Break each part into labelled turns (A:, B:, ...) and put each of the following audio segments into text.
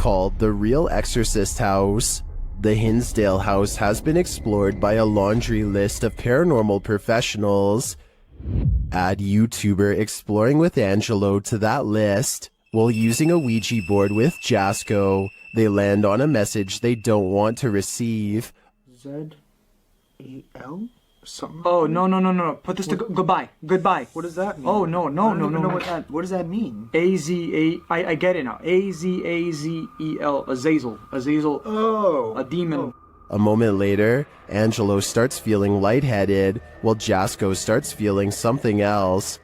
A: called the Real Exorcist House. The Hinsdale house has been explored by a laundry list of paranormal professionals. Add YouTuber Exploring with Angelo to that list. While using a Ouija board with Jasco, they land on a message they don't want to receive.
B: Z-A-L? Something?
C: Oh, no. Put this to goodbye. Goodbye.
B: What does that mean?
C: Oh, no.
B: I don't even know what does that mean?
C: I get it now. A-Z-A-Z-E-L. Azazel.
B: Oh.
C: A demon.
A: A moment later, Angelo starts feeling lightheaded, while Jasco starts feeling something else.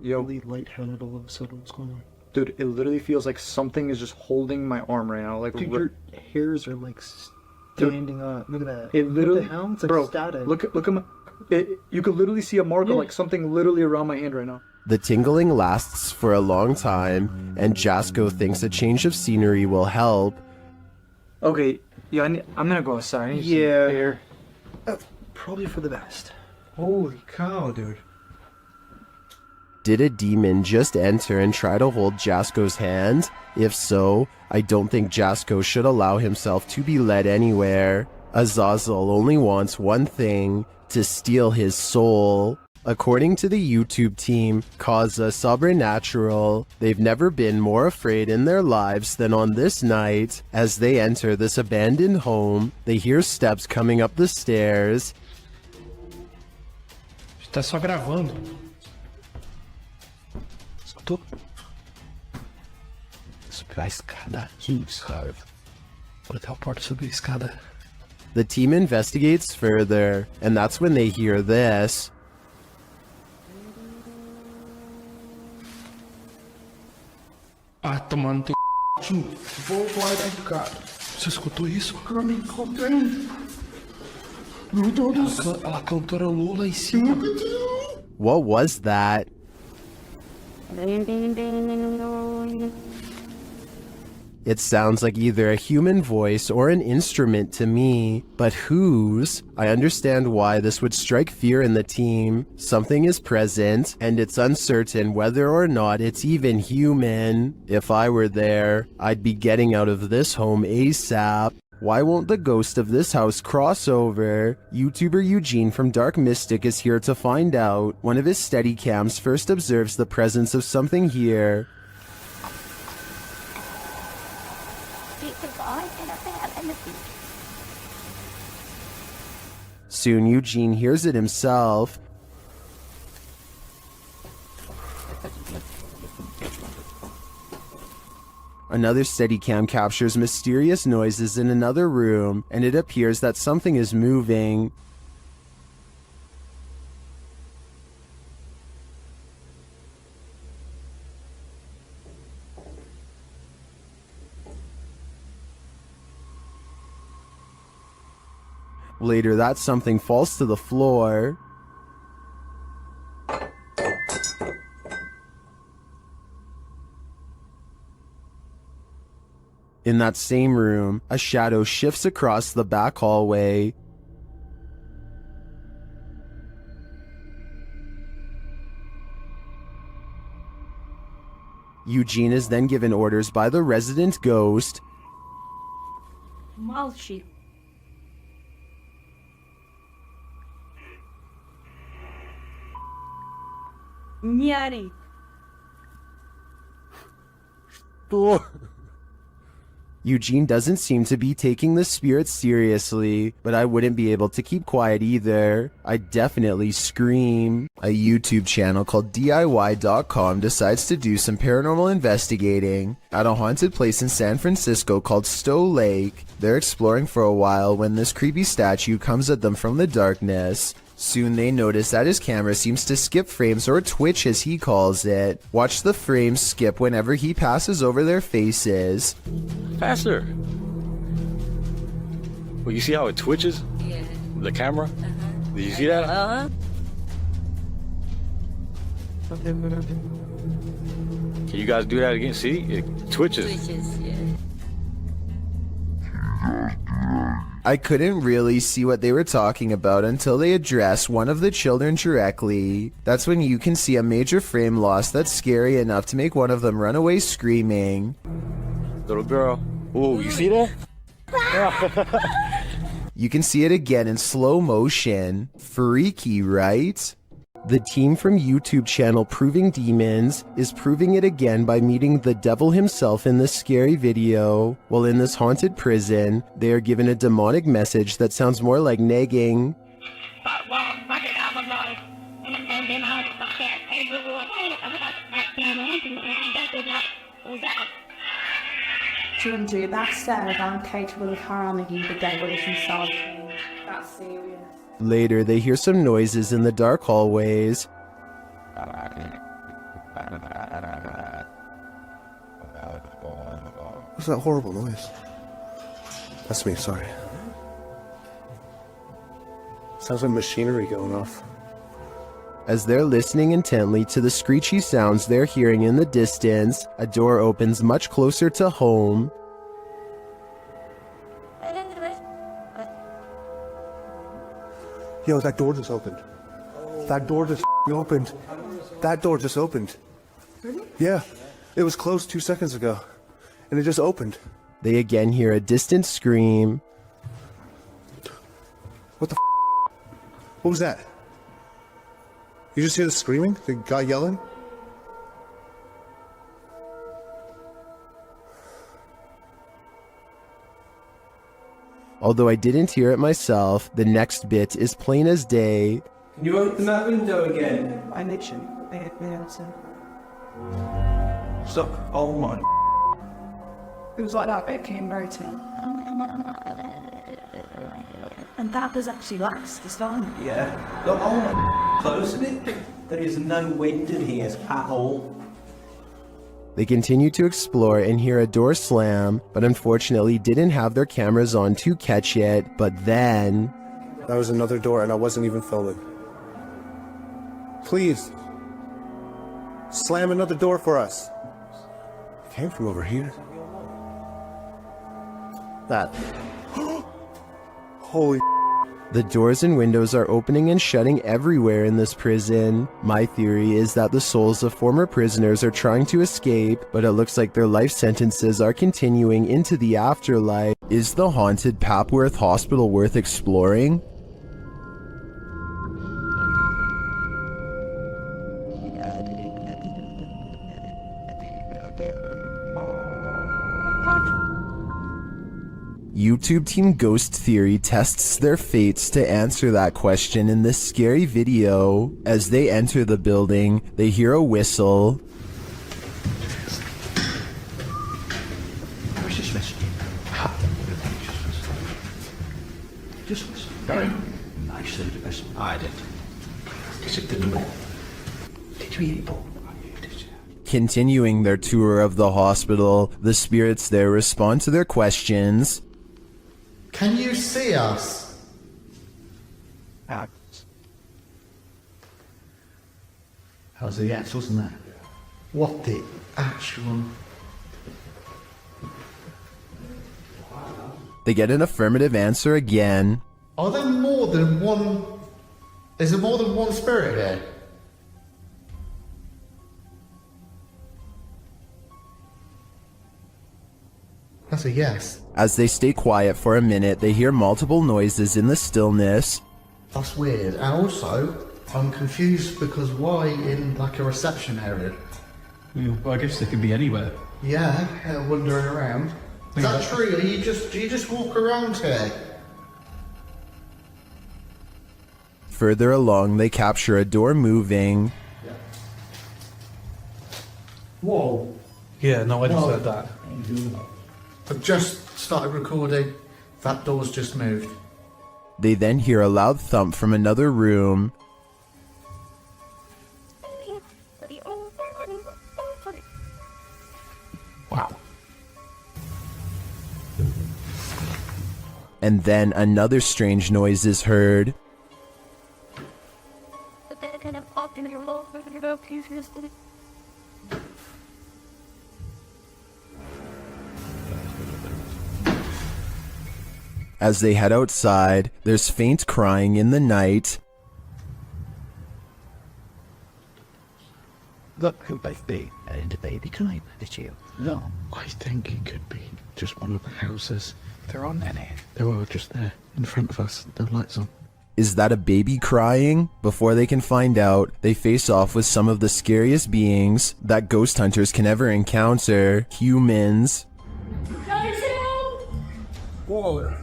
B: Yo. Really lightheaded all of a sudden. What's going on?
C: Dude, it literally feels like something is just holding my arm right now. Like,
B: dude, your hairs are like standing up. Look at that.
C: It literally,
B: what the hell? It's like
C: bro,
B: static.
C: Look at my. You could literally see a mark of like something literally around my hand right now.
A: The tingling lasts for a long time, and Jasco thinks a change of scenery will help.
C: Okay, yeah, I'm gonna go outside. I need some air.
B: Probably for the best.
D: Holy cow, dude.
A: Did a demon just enter and try to hold Jasco's hand? If so, I don't think Jasco should allow himself to be led anywhere. Azazel only wants one thing: to steal his soul. According to the YouTube team, Causa Sobrenatural, they've never been more afraid in their lives than on this night. As they enter this abandoned home, they hear steps coming up the stairs.
D: Tá só gravando.
B: Escutou?
D: Subir a escada. Isso, cara. Vou até a porta subir a escada.
A: The team investigates further, and that's when they hear this.
D: Ah, tomando teu c... Vou guardar de cara. Você escutou isso? Eu me encontrei. Meu Deus do céu. Ela cantorolou lá em cima.
A: What was that? It sounds like either a human voice or an instrument to me, but whose? I understand why this would strike fear in the team. Something is present, and it's uncertain whether or not it's even human. If I were there, I'd be getting out of this home ASAP. Why won't the ghost of this house cross over? YouTuber Eugene from Dark Mystic is here to find out. One of his Steadicams first observes the presence of something here. Soon Eugene hears it himself. Another Steadicam captures mysterious noises in another room, and it appears that something is moving. Later, that something falls to the floor. In that same room, a shadow shifts across the back hallway. Eugene is then given orders by the resident ghost.
E: Молчи. Не ори.
A: Eugene doesn't seem to be taking the spirit seriously, but I wouldn't be able to keep quiet either. I'd definitely scream. A YouTube channel called DIY.com decides to do some paranormal investigating at a haunted place in San Francisco called Stow Lake. They're exploring for a while when this creepy statue comes at them from the darkness. Soon they notice that his camera seems to skip frames, or twitch as he calls it. Watch the frames skip whenever he passes over their faces.
F: Faster! Well, you see how it twitches?
E: Yeah.
F: The camera? Did you see that?
E: Uh-huh.
F: Can you guys do that again? See? It twitches.
E: Switches, yeah.
A: I couldn't really see what they were talking about until they address one of the children directly. That's when you can see a major frame loss that's scary enough to make one of them run away screaming.
F: Little girl, Oh, you see that?
A: You can see it again in slow motion. Freaky, right? The team from YouTube channel Proving Demons is proving it again by meeting the devil himself in this scary video. While in this haunted prison, they are given a demonic message that sounds more like nagging.
E: Ginger, that said, I'm capable of harming you, the devil is inside me. That's serious.
A: Later, they hear some noises in the dark hallways.
G: What's that horrible noise? That's me, sorry. Sounds like machinery going off.
A: As they're listening intently to the screechy sounds they're hearing in the distance, a door opens much closer to home.
G: Yo, that door just opened. That door just opened. That door just opened. Really? Yeah. It was closed 2 seconds ago. And it just opened.
A: They again hear a distant scream.
G: What the What was that? You just hear the screaming? The guy yelling?
A: Although I didn't hear it myself, the next bit is plain as day.
H: Can you open that window again?
E: I literally
H: Stop. Oh my.
E: It was like that Victorian routine. And that does actually last this time.
H: Yeah. Look, oh my. Close it. There is no wind in here at all.
A: They continue to explore and hear a door slam, but unfortunately didn't have their cameras on to catch it. But then...
G: That was another door and I wasn't even filming. Please. Slam another door for us. It came from over here. That. Holy.
A: The doors and windows are opening and shutting everywhere in this prison. My theory is that the souls of former prisoners are trying to escape, but it looks like their life sentences are continuing into the afterlife. Is the haunted Papworth Hospital worth exploring? YouTube team Ghost Theory tests their fates to answer that question in this scary video. As they enter the building, they hear a whistle.
D: Where's this message? Just listen. I said it best. I did. Is it the door? Did you hear it, Paul?
A: Continuing their tour of the hospital, the spirits there respond to their questions.
I: Can you see us?
D: That was the X, wasn't that?
I: What the actual...
A: They get an affirmative answer again.
I: Are there more than one... Is there more than one spirit here? That's a yes.
A: As they stay quiet for a minute, they hear multiple noises in the stillness.
I: That's weird. And also, I'm confused because why in like a reception area?
J: Well, I guess they could be anywhere.
I: Yeah, wandering around. Is that true? Do you just walk around here?
A: Further along, they capture a door moving.
I: Whoa.
J: Yeah, no, I just said that.
I: I've just started recording. That door's just moved.
A: They then hear a loud thump from another room.
J: Wow.
A: And then another strange noise is heard. As they head outside, there's faint crying in the night.
K: That could be the baby crying, did you? No.
J: I think it could be just one of the houses.
K: There aren't any.
J: They were just there in front of us. The lights on.
A: Is that a baby crying? Before they can find out, they face off with some of the scariest beings that ghost hunters can ever encounter, humans.
K: Whoa.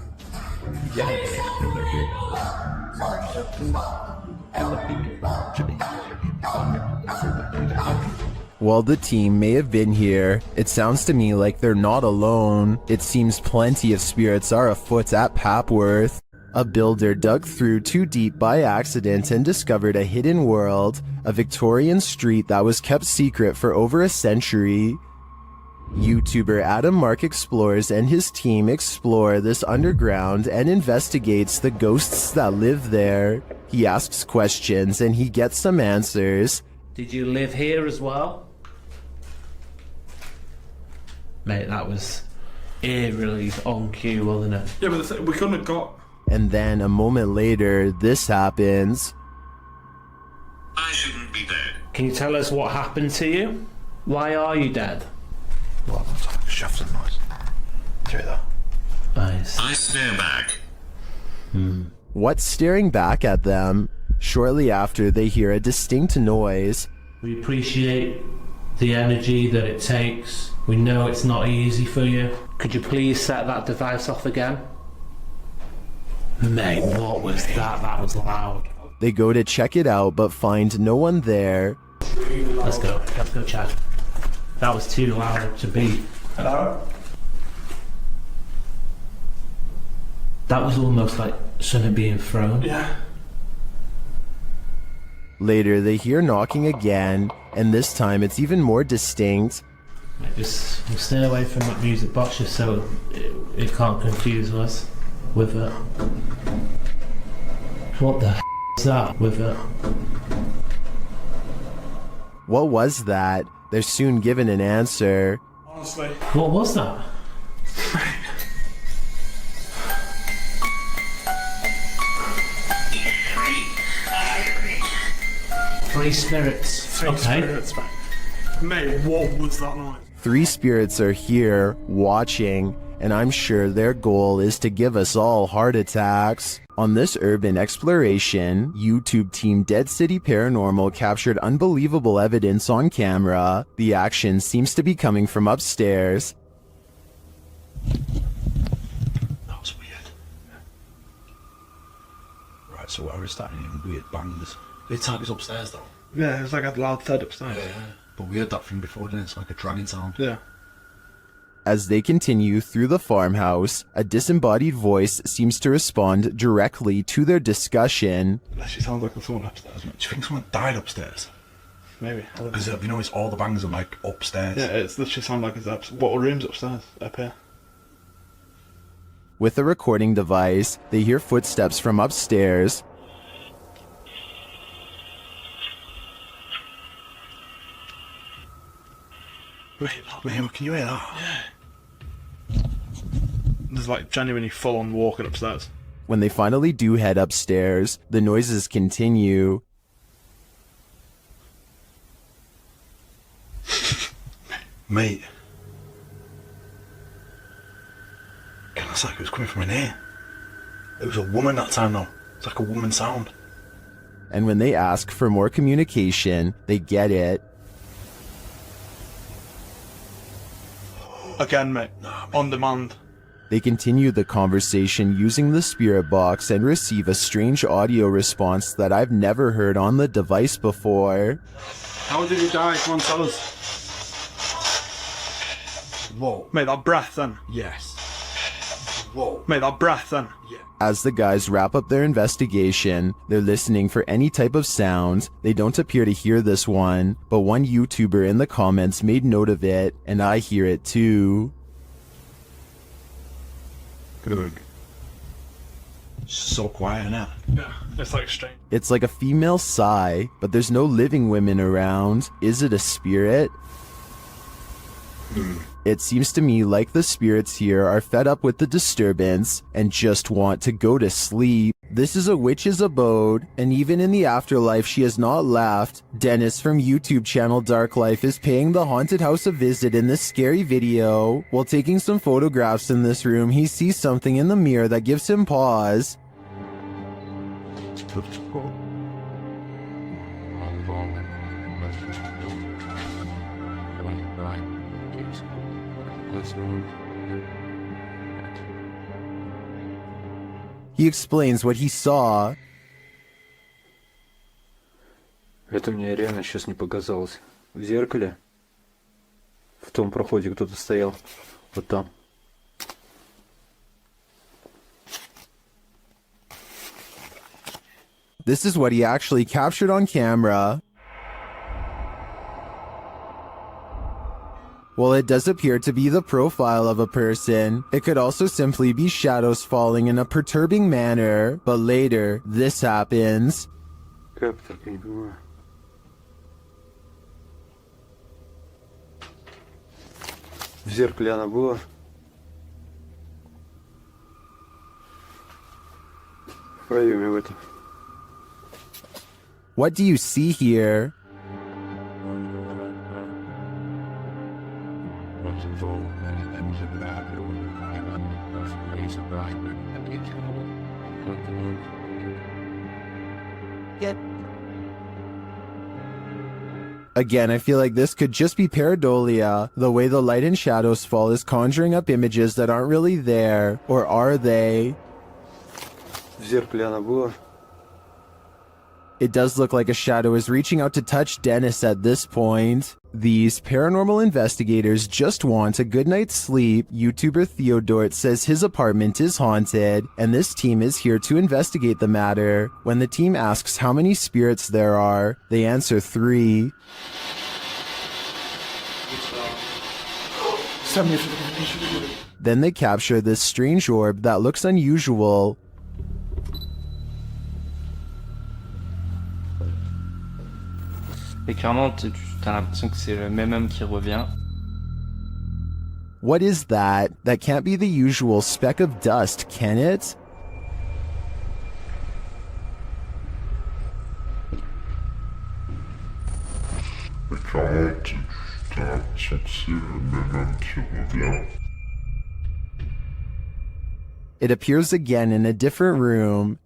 A: While the team may have been here, it sounds to me like they're not alone. It seems plenty of spirits are afoot at Papworth. A builder dug through too deep by accident and discovered a hidden world, a Victorian street that was kept secret for over a century. YouTuber Adam Mark Explores and his team explore this underground and investigates the ghosts that live there. He asks questions and he gets some answers.
L: Did you live here as well? Mate, that was eerily on cue, wasn't it?
D: Yeah, but we couldn't have got...
A: And then a moment later, this happens.
M: I shouldn't be dead.
L: Can you tell us what happened to you? Why are you dead?
K: Well, that's like a shaft of noise. Through that.
L: Nice.
M: I stare back.
A: What's staring back at them? Shortly after, they hear a distinct noise.
L: We appreciate the energy that it takes. We know it's not easy for you. Could you please set that device off again? Mate, what was that? That was loud.
A: They go to check it out, but find no one there.
L: Let's go check. That was too loud to beat.
D: Hello?
L: That was almost like something being thrown.
D: Yeah.
A: Later, they hear knocking again, and this time it's even more distinct.
L: Just stay away from that music box just so it can't confuse us with it. What the f is that with it?
A: What was that? They're soon given an answer.
D: Honestly.
L: What was that? Three spirits.
D: Three spirits, mate, what was that noise?
A: 3 spirits are here, watching, and I'm sure their goal is to give us all heart attacks. On this urban exploration, YouTube team Dead City Paranormal captured unbelievable evidence on camera. The action seems to be coming from upstairs.
K: That was weird. Right, so we're starting hearing weird bangs. It's like it's upstairs though.
D: Yeah, it's like a loud thud upstairs.
K: Yeah. But we heard that thing before, didn't it? It's like a dragging sound.
D: Yeah.
A: As they continue through the farmhouse, a disembodied voice seems to respond directly to their discussion.
D: That actually sounds like someone upstairs.
K: Do you think someone died upstairs?
D: Maybe.
K: Because you know, it's all the bangs are like upstairs.
D: Yeah, it's literally sound like it's what room's upstairs? Up here.
A: With a recording device, they hear footsteps from upstairs.
K: Wait, can you hear that?
D: Yeah. There's like genuinely full on walking upstairs.
A: When they finally do head upstairs, the noises continue.
K: Mate. It's like it was coming from in here. It was a woman that time though. It's like a woman sound.
A: And when they ask for more communication, they get it.
D: Again, mate. On demand.
A: They continue the conversation using the spirit box and receive a strange audio response that I've never heard on the device before.
D: How did you die? Come on, tell us.
K: Whoa.
D: Mate, that breath then.
K: Yes. Whoa.
D: Mate, that breath then.
K: Yeah.
A: As the guys wrap up their investigation, they're listening for any type of sound. They don't appear to hear this one, but one YouTuber in the comments made note of it, and I hear it too.
K: Good. So quiet now.
D: Yeah, it's like strange.
A: It's like a female sigh, but there's no living women around. Is it a spirit? It seems to me like the spirits here are fed up with the disturbance and just want to go to sleep. This is a witch's abode, and even in the afterlife she has not left. Dennis from YouTube channel Dark Life is paying the haunted house a visit in this scary video. While taking some photographs in this room, he sees something in the mirror that gives him pause. He explains what he saw.
F: Это мне реально сейчас не показалось. В зеркале, в том проходе кто-то стоял. Вот там.
A: This is what he actually captured on camera. While it does appear to be the profile of a person, it could also simply be shadows falling in a perturbing manner. But later, this happens.
F: Как так, я не понимаю. В зеркале она была. Проверим в этом.
A: What do you see here? Again, I feel like this could just be pareidolia. The way the light and shadows fall is conjuring up images that aren't really there. Or are they?
F: В зеркале она была.
A: It does look like a shadow is reaching out to touch Dennis at this point. These paranormal investigators just want a good night's sleep. YouTuber Theodort says his apartment is haunted, and this team is here to investigate the matter. When the team asks how many spirits there are, they answer 3. Then they capture this strange orb that looks unusual.
N: Et clairement, t'as l'impression que c'est le même homme qui revient.
A: What is that? That can't be the usual speck of dust, can it?
D: Mais clairement, t'as l'impression que c'est le même homme qui revient.
A: It appears again in a different room.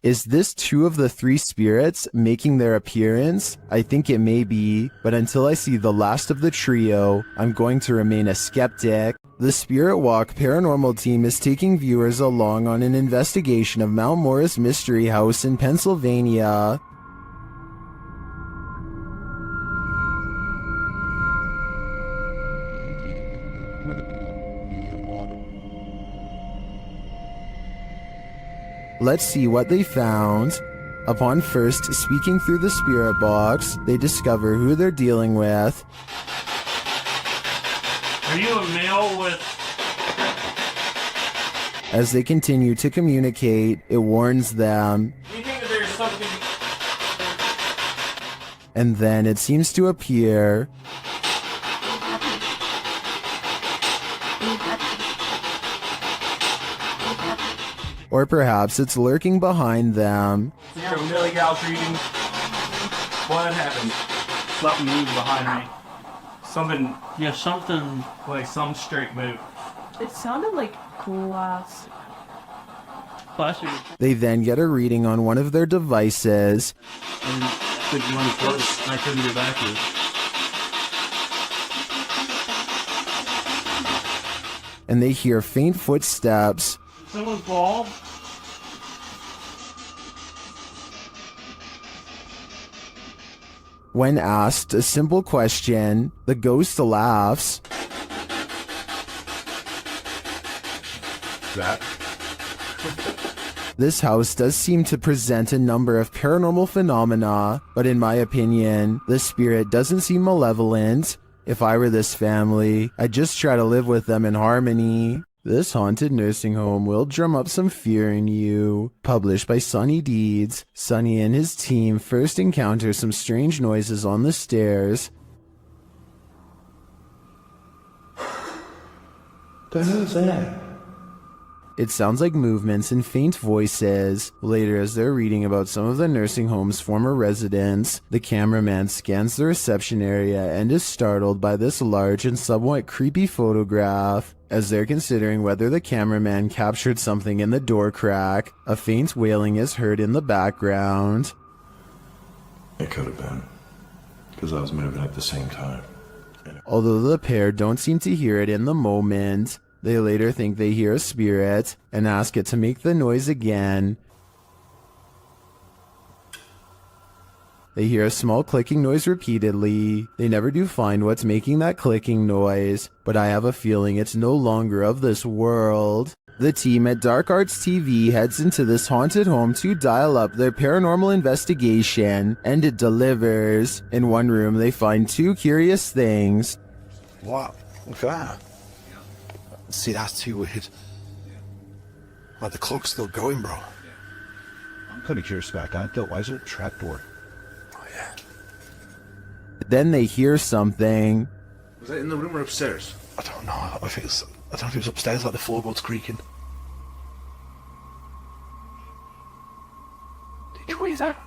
A: Is this 2 of the 3 spirits making their appearance? I think it may be, but until I see the last of the trio, I'm going to remain a skeptic. The Spirit Walk paranormal team is taking viewers along on an investigation of Mount Morris Mystery House in Pennsylvania. Let's see what they found. Upon first speaking through the spirit box, they discover who they're dealing with.
L: Are you a male with...
A: As they continue to communicate, it warns them.
L: Do you think that there's something...
A: And then it seems to appear. Or perhaps it's lurking behind them.
O: Millie gal's reading. What happened? Something moved behind me. Something.
L: Yeah, something.
O: Like some straight move.
E: It sounded like glass.
A: They then get a reading on one of their devices.
O: And could you want to close? I couldn't get back to it.
A: And they hear faint footsteps.
L: Someone fall?
A: When asked a simple question, the ghost laughs.
K: That?
A: This house does seem to present a number of paranormal phenomena, but in my opinion, the spirit doesn't seem malevolent. If I were this family, I'd just try to live with them in harmony. This haunted nursing home will drum up some fear in you. Published by Sunny Deeds. Sunny and his team first encounter some strange noises on the stairs.
J: the hell's that?
A: It sounds like movements and faint voices. Later, as they're reading about some of the nursing home's former residents, the cameraman scans the reception area and is startled by this large and somewhat creepy photograph. As they're considering whether the cameraman captured something in the door crack, a faint wailing is heard in the background.
J: It could have been, because I was moving at the same time.
A: Although the pair don't seem to hear it in the moment, they later think they hear a spirit and ask it to make the noise again. They hear a small clicking noise repeatedly. They never do find what's making that clicking noise, but I have a feeling it's no longer of this world. The team at Dark Arts TV heads into this haunted home to dial up their paranormal investigation, and it delivers. In one room, they find two curious things.
K: What? Look at that. See, that's too weird. Like, the clock's still going, bro.
J: I'm kind of curious about that, though. Why is there a trapdoor?
K: Oh, yeah.
A: Then they hear something.
K: Was that in the room or upstairs? I don't know. I don't know if it was upstairs, like the floorboards creaking. Did you hear that?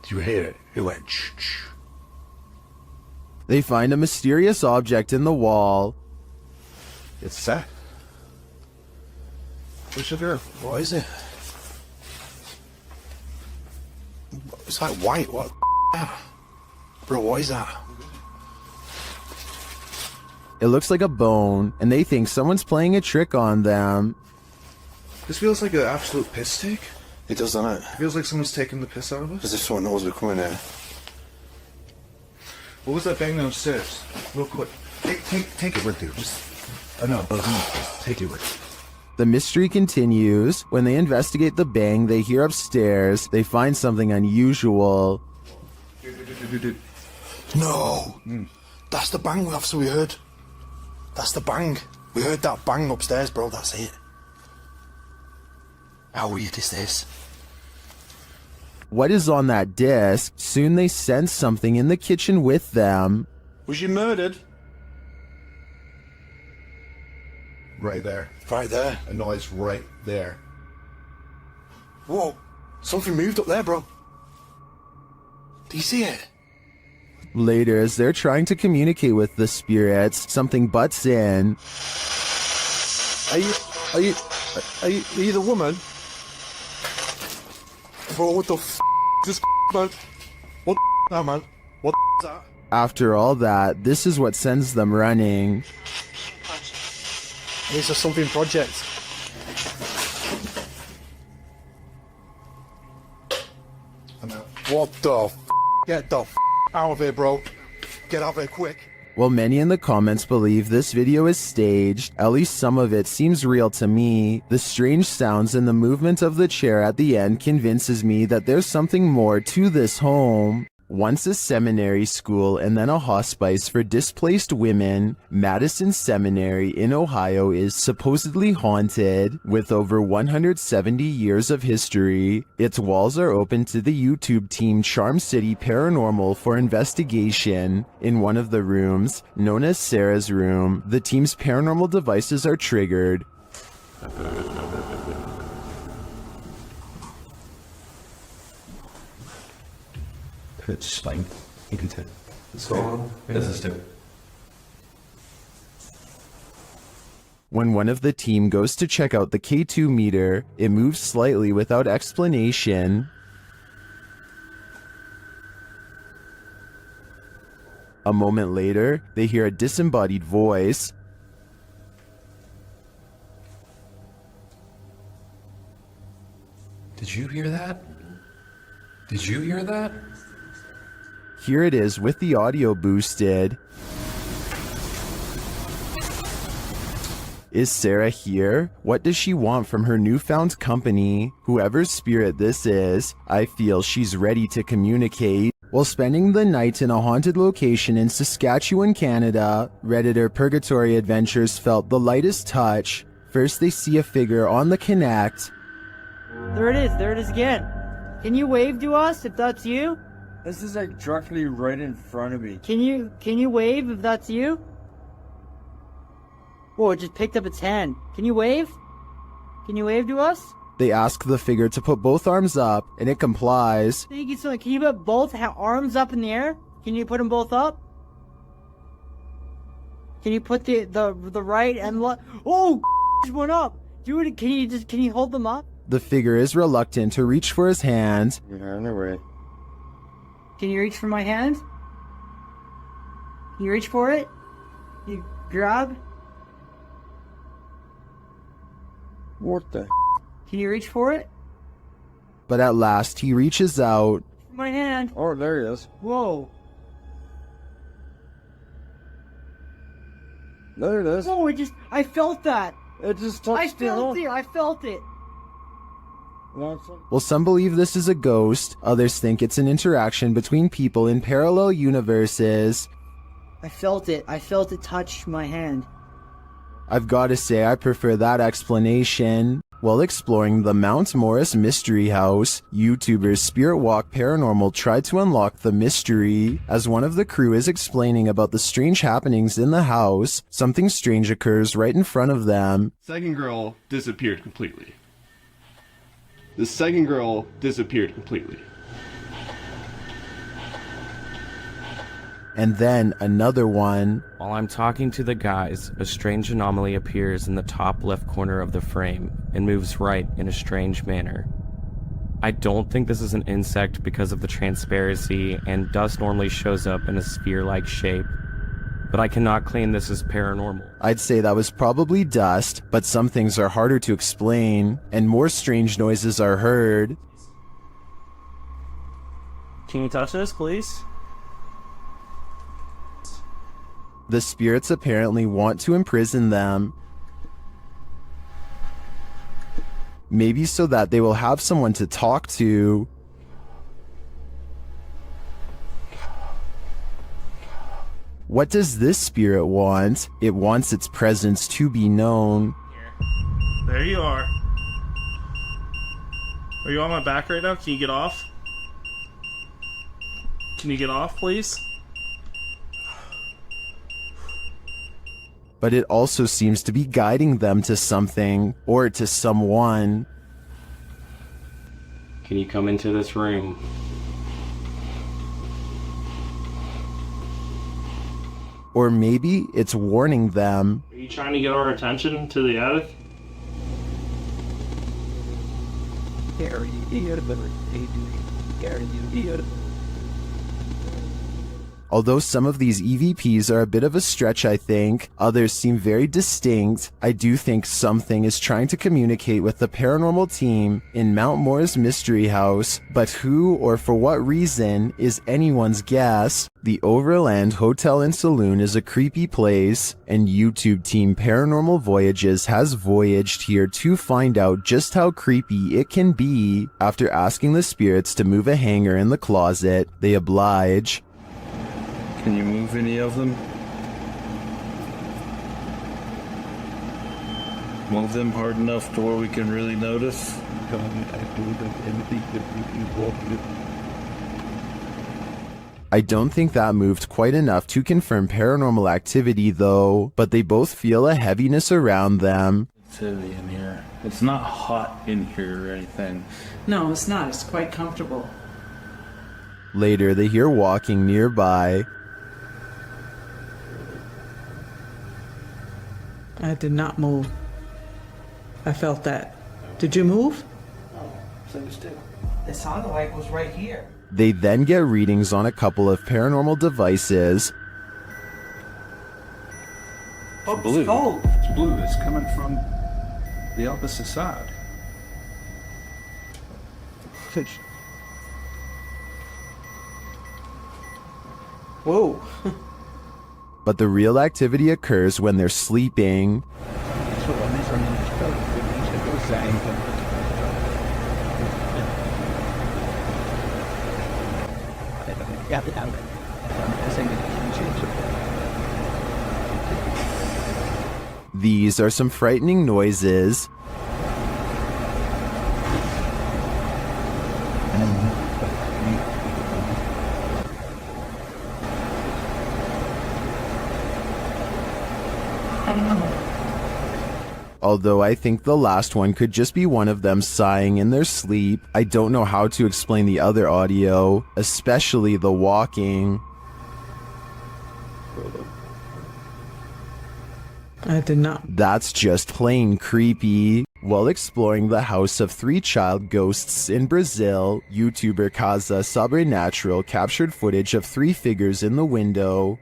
K: Did you hear it? It went shh.
A: They find a mysterious object in the wall.
K: It's that. What's it there? What is it? It's like white. What? Bro, what is that?
A: It looks like a bone, and they think someone's playing a trick on them.
K: This feels like an absolute piss take. It does, doesn't it? It feels like someone's taking the piss out of us. As if someone knows we're coming here. What was that bang downstairs? Real quick. Take it with you. I know, but take it with you.
A: The mystery continues. When they investigate the bang they hear upstairs, they find something unusual.
K: No! That's the bang officer we heard. That's the bang. We heard that bang upstairs, bro. That's it. How weird is this?
A: What is on that disc? Soon they sense something in the kitchen with them.
K: Was you murdered?
J: Right there.
K: Right there.
J: A noise right there.
K: Whoa. Something moved up there, bro. Do you see it?
A: Later, as they're trying to communicate with the spirits, something butts in.
K: Are you the woman? Bro, what the f*** is this man? What the f*** man? What the f*** is that?
A: After all that, this is what sends them running.
C: It's a something project.
K: What the f***? Get the f*** out of here, bro. Get out of here quick.
A: While many in the comments believe this video is staged, at least some of it seems real to me. The strange sounds and the movement of the chair at the end convinces me that there's something more to this home. Once a seminary school and then a hospice for displaced women, Madison Seminary in Ohio is supposedly haunted. With over 170 years of history, its walls are open to the YouTube team Charm City Paranormal for investigation. In one of the rooms, known as Sarah's room, the team's paranormal devices are triggered.
J: It's Spain. You can tell.
O: This is too.
A: When one of the team goes to check out the K2 meter, it moves slightly without explanation. A moment later, they hear a disembodied voice.
O: Did you hear that? Did you hear that?
A: Here it is with the audio boosted. Is Sarah here? What does she want from her newfound company? Whoever's spirit this is, I feel she's ready to communicate. While spending the night in a haunted location in Saskatchewan, Canada, Redditor Purgatory Adventures felt the lightest touch. First they see a figure on the Connect.
P: There it is again. Can you wave to us if that's you?
Q: This is like directly right in front of me.
P: Can you wave if that's you? Whoa, it just picked up its hand. Can you wave? Can you wave to us?
A: They ask the figure to put both arms up, and it complies.
P: Thank you so much. Can you put both arms up in the air? Can you put them both up? Can you put the right and left? Oh, just went up. Dude, can you hold them up?
A: The figure is reluctant to reach for his hand.
Q: You're on their way.
P: Can you reach for my hand? Can you reach for it? You grab?
Q: What the?
P: Can you reach for it?
A: But at last he reaches out.
P: My hand.
Q: Oh, there he is.
P: Whoa.
Q: There it is.
P: Oh, I felt that.
Q: It just touched
P: I felt it.
A: Well, some believe this is a ghost, others think it's an interaction between people in parallel universes.
P: I felt it. I felt it touch my hand.
A: I've got to say I prefer that explanation. While exploring the Mount Morris Mystery House, YouTubers Spirit Walk Paranormal tried to unlock the mystery. As one of the crew is explaining about the strange happenings in the house, something strange occurs right in front of them.
R: Second girl disappeared completely. The second girl disappeared completely.
A: And then another one.
S: While I'm talking to the guys, a strange anomaly appears in the top left corner of the frame and moves right in a strange manner. I don't think this is an insect because of the transparency, and dust normally shows up in a sphere-like shape, but I cannot claim this is paranormal.
A: I'd say that was probably dust, but some things are harder to explain, and more strange noises are heard.
N: Can you touch this, please?
A: The spirits apparently want to imprison them. Maybe so that they will have someone to talk to. What does this spirit want? It wants its presence to be known.
O: There you are. Are you on my back right now? Can you get off? Can you get off, please?
A: But it also seems to be guiding them to something, or to someone.
S: Can you come into this room?
A: Or maybe it's warning them.
O: Are you trying to get our attention to the attic?
A: Although some of these EVPs are a bit of a stretch, I think, others seem very distinct, I do think something is trying to communicate with the paranormal team in Mount Morris Mystery House, but who or for what reason is anyone's guess. The Overland Hotel and Saloon is a creepy place, and YouTube team Paranormal Voyages has voyaged here to find out just how creepy it can be. After asking the spirits to move a hanger in the closet, they oblige.
J: Can you move any of them? Move them hard enough to where we can really notice?
A: I don't think that moved quite enough to confirm paranormal activity though, but they both feel a heaviness around them.
J: It's heavy in here. It's not hot in here or anything.
T: No, it's not. It's quite comfortable.
A: Later, they hear walking nearby.
T: I did not move. I felt that. Did you move?
H: No, same still. It sounded like it was right here.
A: They then get readings on a couple of paranormal devices.
H: Oh, blue. It's cold.
J: It's blue. It's coming from the opposite side.
H: Whoa.
A: But the real activity occurs when they're sleeping. These are some frightening noises. although I think the last one could just be one of them sighing in their sleep. I don't know how to explain the other audio, especially the walking.
T: I did not.
A: That's just plain creepy. While exploring the house of 3 child ghosts in Brazil, YouTuber Casa Sobrenatural captured footage of 3 figures in the window.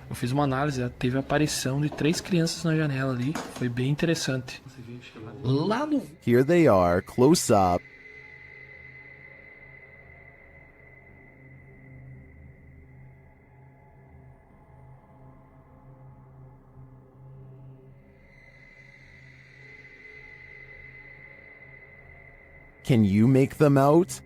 D: Eu fiz uma análise, teve a aparição de 3 crianças na janela ali. Foi bem interessante. Lá no...
A: Here they are, close up. Can you make them out?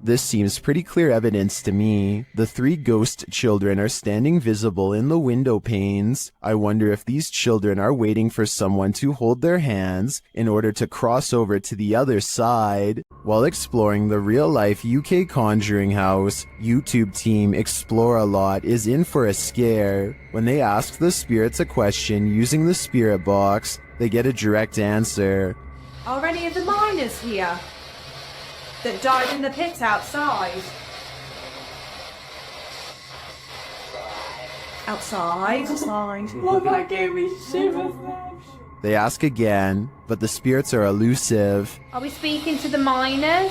A: This seems pretty clear evidence to me. The 3 ghost children are standing visible in the window panes. I wonder if these children are waiting for someone to hold their hands in order to cross over to the other side. While exploring the real-life UK conjuring house, YouTube team Explore a Lot is in for a scare. When they ask the spirits a question using the spirit box, they get a direct answer.
E: Are any of the miners here that died in the pit outside? Outside?
P: Oh, that gave me shivers.
A: They ask again, but the spirits are elusive.
E: Are we speaking to the miners?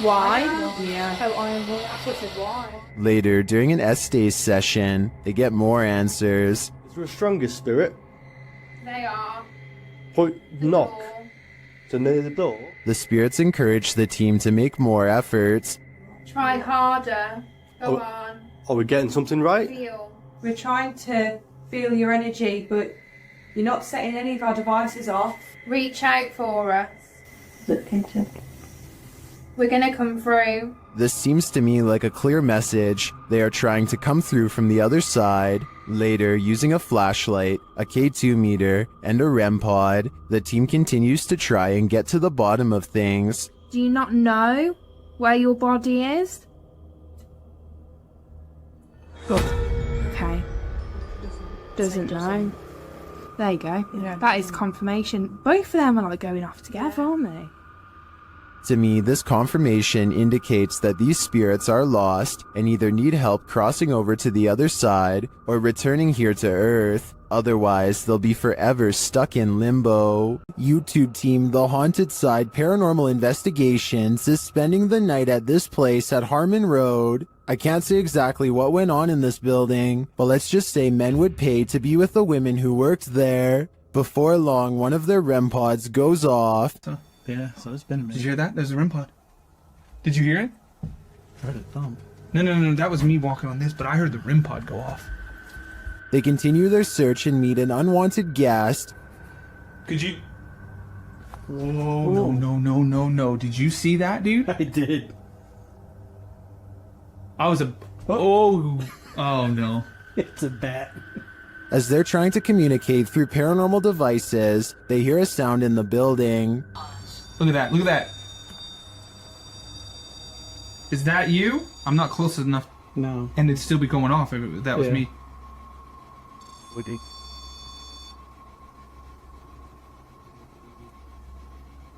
E: Why? Yeah. Oh, I thought it said why.
A: Later, during an Estays session, they get more answers.
G: Is there a strongest spirit?
E: They are.
G: Point knock. So near the door?
A: The spirits encourage the team to make more efforts.
E: Try harder. Go on.
G: Are we getting something right?
E: Feel.
P: We're trying to feel your energy, but you're not setting any of our devices off.
E: Reach out for us.
P: Look into.
E: We're gonna come through.
A: This seems to me like a clear message. They are trying to come through from the other side. Later, using a flashlight, a K2 meter, and a REM pod, the team continues to try and get to the bottom of things.
E: Do you not know where your body is? Okay. Doesn't know. There you go. That is confirmation. Both of them are like going off together, aren't they?
A: To me, this confirmation indicates that these spirits are lost and either need help crossing over to the other side or returning here to Earth. Otherwise, they'll be forever stuck in limbo. YouTube team The Haunted Side Paranormal Investigations is spending the night at this place at Harmon Road. I can't say exactly what went on in this building, but let's just say men would pay to be with the women who worked there. Before long, one of their REM pods goes off.
O: Yeah, so it's been a minute.
C: Did you hear that? There's a REM pod. Did you hear it?
O: I heard a thump.
C: No, that was me walking on this, but I heard the REM pod go off.
A: They continue their search and meet an unwanted guest.
C: Could you... Whoa, no. Did you see that, dude?
O: I did.
C: I was a... Oh no.
O: It's a bat.
A: As they're trying to communicate through paranormal devices, they hear a sound in the building.
C: Look at that. Is that you? I'm not close enough.
O: No.
C: And it'd still be going off if that was me.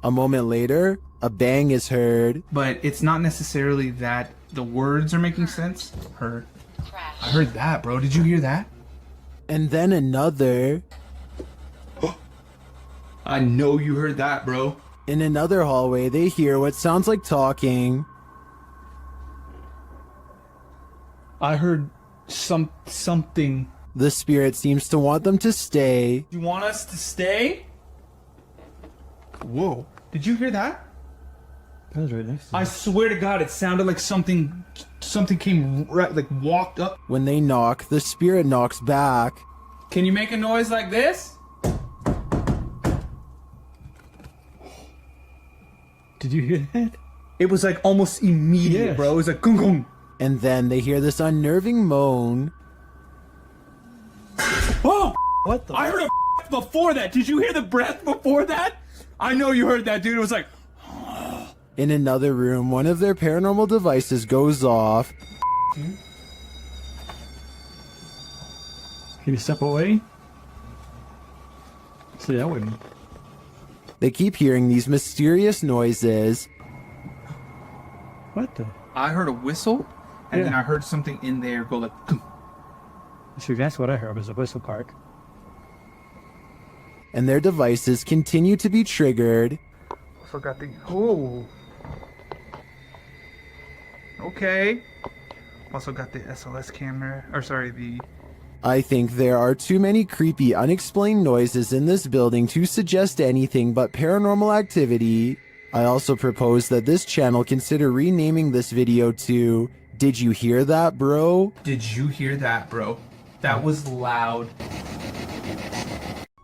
A: A moment later, a bang is heard.
C: But it's not necessarily that the words are making sense. I heard that, bro. Did you hear that?
A: And then another.
C: I know you heard that, bro.
A: In another hallway, they hear what sounds like talking.
C: I heard something.
A: The spirit seems to want them to stay.
C: You want us to stay? Whoa. Did you hear that?
O: That was right next to
C: I swear to God, it sounded like something came right, like walked up.
A: When they knock, the spirit knocks back.
C: Can you make a noise like this?
O: Did you hear that?
C: It was like almost immediate,
O: Yes.
C: bro. It was like gung gung.
A: And then they hear this unnerving moan.
C: Oh!
O: What the?
C: I heard a before that. Did you hear the breath before that? I know you heard that, dude. It was like...
A: In another room, one of their paranormal devices goes off.
O: Can you step away? See, I wouldn't.
A: They keep hearing these mysterious noises.
O: What the?
C: I heard a whistle, and then I heard something in there go like...
O: See, that's what I heard was a whistle park.
A: And their devices continue to be triggered.
C: Forgot the... Oh! Okay. Also got the SLS camera, or sorry, the...
A: I think there are too many creepy, unexplained noises in this building to suggest anything but paranormal activity. I also propose that this channel consider renaming this video to Did You Hear That, Bro?
C: Did you hear that, bro? That was loud.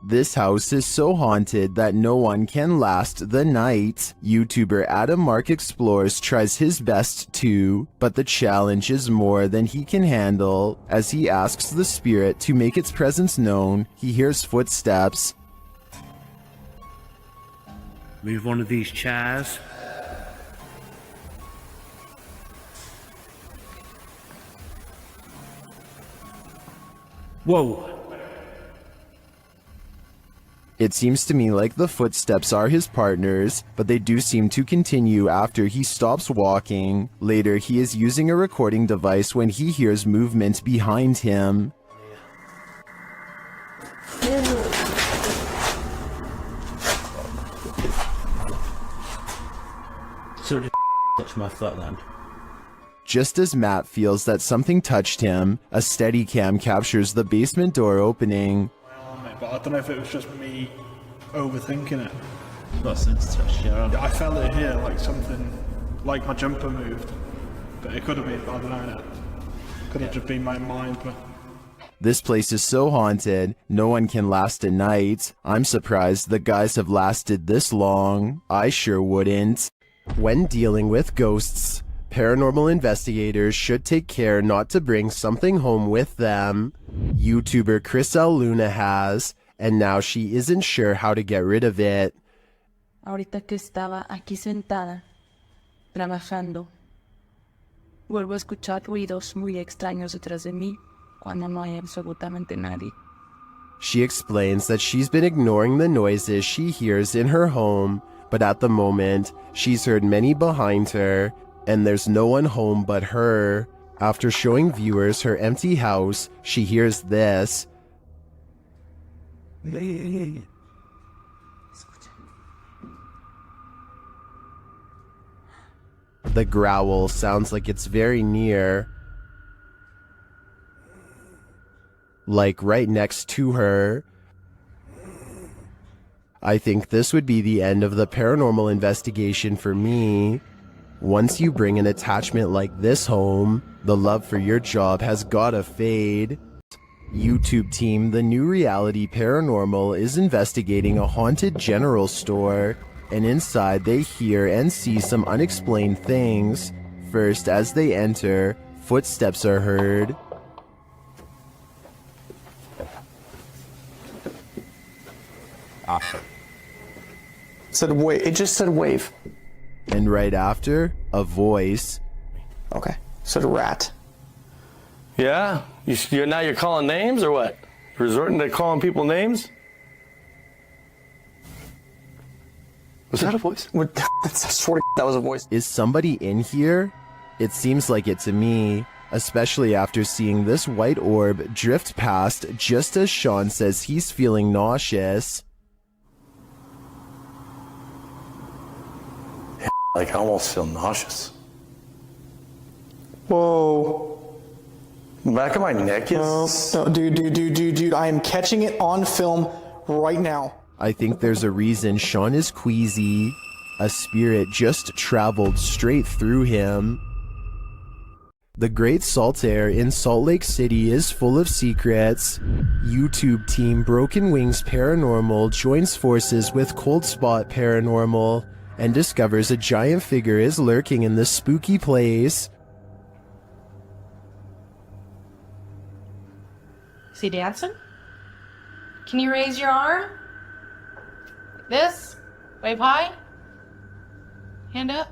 A: This house is so haunted that no one can last the night. YouTuber Adam Mark Explores tries his best too, but the challenge is more than he can handle. As he asks the spirit to make its presence known, he hears footsteps.
L: Move one of these chairs. Whoa.
A: It seems to me like the footsteps are his partners, but they do seem to continue after he stops walking. Later, he is using a recording device when he hears movement behind him.
L: So did touch my foot then?
A: Just as Matt feels that something touched him, a Steadicam captures the basement door opening.
O: But I don't know if it was just me overthinking it.
N: Got sense touch, yeah.
O: I felt it here, like something, like my jumper moved. But it could have been, I don't know. Could have just been my mind, but...
A: This place is so haunted, no one can last a night. I'm surprised the guys have lasted this long. I sure wouldn't. When dealing with ghosts, paranormal investigators should take care not to bring something home with them. YouTuber Chris L. Luna has, and now she isn't sure how to get rid of it.
U: Ahorita que estaba aquí sentada, trabajando, vuelvo a escuchar ruidos muy extraños detrás de mí cuando no hay absolutamente nadie.
A: She explains that she's been ignoring the noises she hears in her home, but at the moment, she's heard many behind her, and there's no one home but her. After showing viewers her empty house, she hears this. The growl sounds like it's very near. Like right next to her. I think this would be the end of the paranormal investigation for me. Once you bring an attachment like this home, the love for your job has gotta fade. YouTube team, the new reality paranormal is investigating a haunted general store, and inside they hear and see some unexplained things. First, as they enter, footsteps are heard.
B: Said wave. It just said wave.
A: And right after, a voice.
B: Okay. Said rat.
V: Yeah? Now you're calling names or what? Resorting to calling people names? Was that a voice?
B: I swear to that was a voice.
A: Is somebody in here? It seems like it to me, especially after seeing this white orb drift past just as Sean says he's feeling nauseous.
J: Like, I almost feel nauseous.
B: Whoa.
J: The back of my neck is...
B: No, dude. I am catching it on film right now.
A: I think there's a reason Sean is queasy. A spirit just traveled straight through him. The Great Salt Air in Salt Lake City is full of secrets. YouTube team Broken Wings Paranormal joins forces with Cold Spot Paranormal and discovers a giant figure is lurking in this spooky place.
W: Is he dancing? Can you raise your arm? Like this? Wave high? Hand up?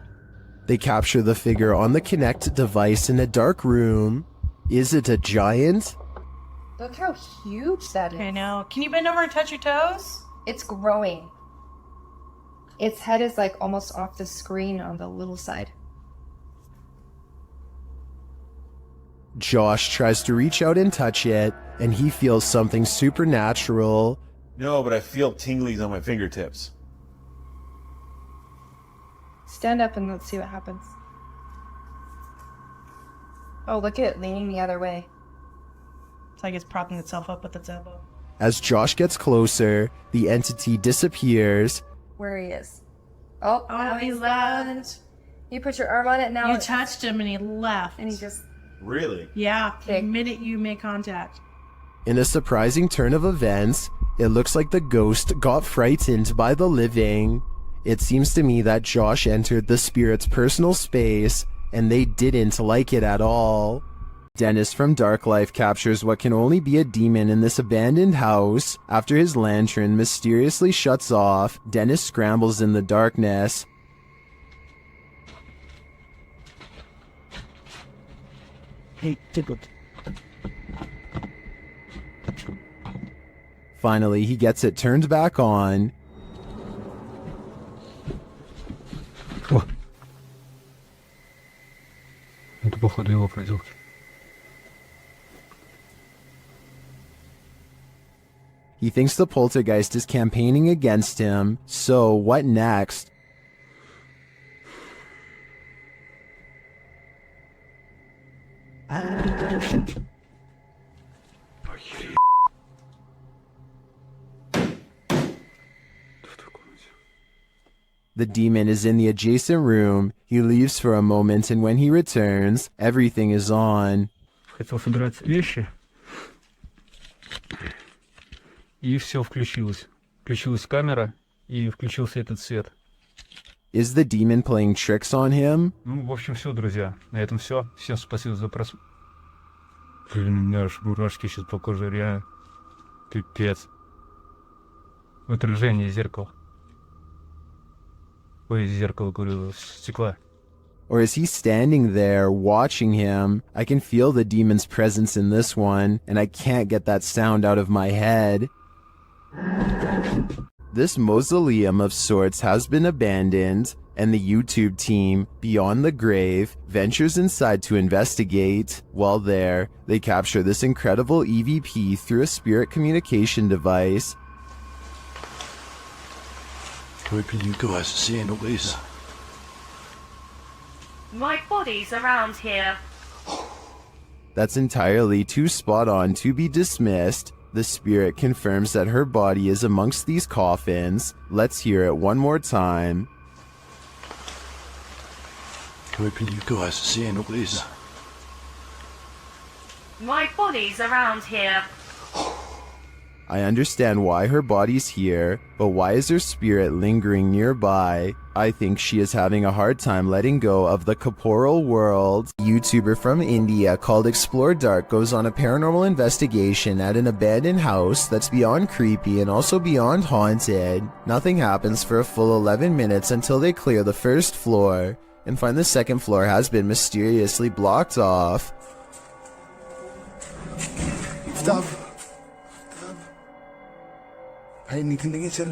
A: They capture the figure on the Kinect device in a dark room. Is it a giant?
W: Look how huge that is. I know. Can you bend over and touch your toes? It's growing. Its head is like almost off the screen on the little side.
A: Josh tries to reach out and touch it, and he feels something supernatural.
J: No, but I feel tinglies on my fingertips.
W: Stand up and let's see what happens. Oh, look at it leaning the other way. It's like it's propping itself up with its elbow.
A: As Josh gets closer, the entity disappears.
W: Where he is. Oh, he's left. You put your arm on it now.
F: You touched him and he left.
W: And he just...
J: Really?
F: Yeah, the minute you make contact.
A: In a surprising turn of events, it looks like the ghost got frightened by the living. It seems to me that Josh entered the spirit's personal space, and they didn't like it at all. Dennis from Dark Life captures what can only be a demon in this abandoned house. After his lantern mysteriously shuts off, Dennis scrambles in the darkness.
B: Hey, Tidbit.
A: Finally, he gets it turned back on.
D: Это походу его проделки.
A: He thinks the poltergeist is campaigning against him, so what next? The demon is in the adjacent room. He leaves for a moment, and when he returns, everything is on.
D: Хотел собирать вещи. И все включилось. Включилась камера, и включился этот свет.
A: Is the demon playing tricks on him?
D: Ну, в общем, все, друзья. На этом все. Всем спасибо за просмотр. Блин, у меня аж мурашки сейчас по коже, реально. Пипец. Отражение зеркала. Ой, зеркало, говорю, стекла.
A: Or is he standing there watching him? I can feel the demon's presence in this one, and I can't get that sound out of my head. This mausoleum of sorts has been abandoned, and the YouTube team, Beyond the Grave, ventures inside to investigate. While there, they capture this incredible EVP through a spirit communication device.
K: Hoping you guys are seeing all this.
I: My body's around here.
A: That's entirely too spot on to be dismissed. The spirit confirms that her body is amongst these coffins. Let's hear it one more time.
K: Hoping you guys are seeing all this.
I: My body's around here.
A: I understand why her body's here, but why is her spirit lingering nearby? I think she is having a hard time letting go of the corporeal world. A YouTuber from India called Explore Dark goes on a paranormal investigation at an abandoned house that's beyond creepy and also beyond haunted. Nothing happens for a full 11 minutes until they clear the first floor and find the second floor has been mysteriously blocked off.
G: Stop. Panik tingin sir.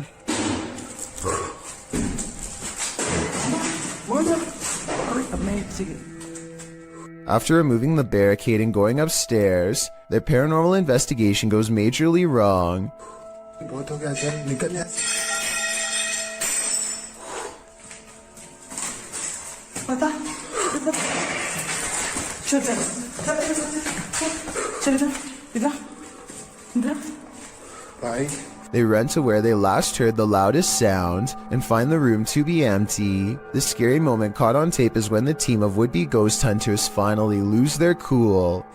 A: After removing the barricade and going upstairs, their paranormal investigation goes majorly wrong. They run to where they last heard the loudest sound and find the room to be empty. The scary moment caught on tape is when the team of would-be ghost hunters finally lose their cool.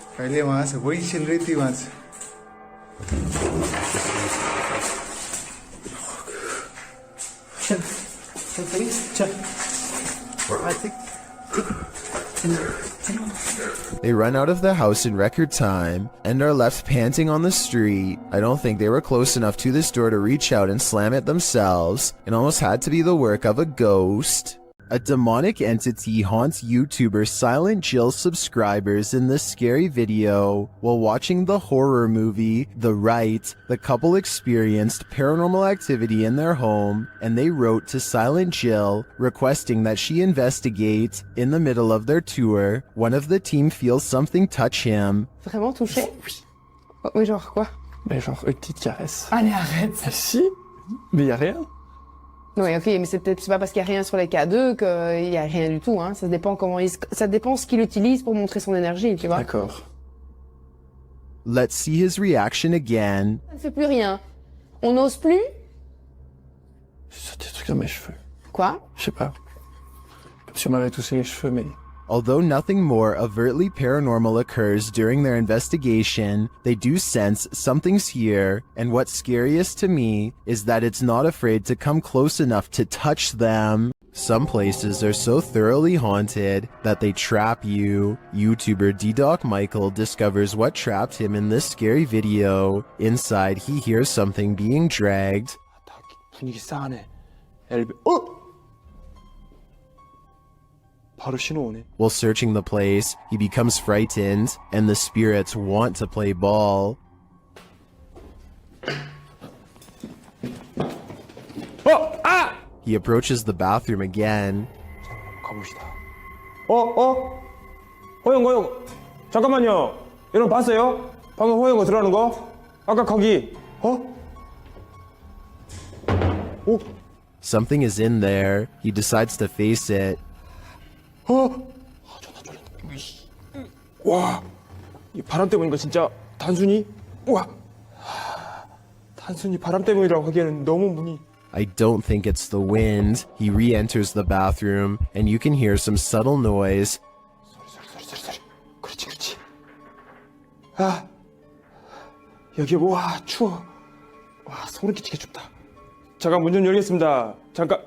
A: They run out of the house in record time and are left panting on the street. I don't think they were close enough to this door to reach out and slam it themselves. It almost had to be the work of a ghost. A demonic entity haunts YouTuber Silent Jill subscribers in this scary video. While watching the horror movie The Rite, the couple experienced paranormal activity in their home, and they wrote to Silent Jill requesting that she investigate. In the middle of their tour, one of the team feels something touch him.
M: Vraiment touché? Oui. Oui, genre quoi?
D: Mais genre une petite caresse.
M: Allez, arrête.
D: Ah, si, mais y a rien.
M: Oui, ok, mais c'est pas parce qu'il y a rien sur les K2 qu'il y a rien du tout, hein. Ça dépend ça dépend ce qu'il utilise pour montrer son énergie, tu vois.
D: D'accord.
A: Let's see his reaction again.
M: Ça ne fait plus rien. On n'ose plus?
D: C'est des trucs dans mes cheveux.
M: Quoi?
D: Je sais pas. Comme si on m'avait touché les cheveux, mais...
A: Although nothing more overtly paranormal occurs during their investigation, they do sense something's here, and what's scariest to me is that it's not afraid to come close enough to touch them. Some places are so thoroughly haunted that they trap you. YouTuber D-Doc Michael discovers what trapped him in this scary video. Inside, he hears something being dragged.
D: 분위기 싸하네. 어? 바로 신호 오네.
A: While searching the place, he becomes frightened, and the spirits want to play ball.
D: 어! 아!
A: He approaches the bathroom again.
D: 가봅시다. 호영. 잠깐만요. 여러분 봤어요? 방금 호영 들어가는 거? 아까 거기.
A: Something is in there. He decides to face it.
D: 존나 쫄린다. 와, 이 바람 때문인가 진짜 단순히? 와, 단순히 바람 때문이라고 하기에는 너무 문이.
A: I don't think it's the wind. He re-enters the bathroom, and you can hear some subtle noise.
D: 소리. 그렇지. 아, 여기 와 추워. 와 소름 끼치게 춥다. 잠깐 문 좀 열겠습니다. 잠깐.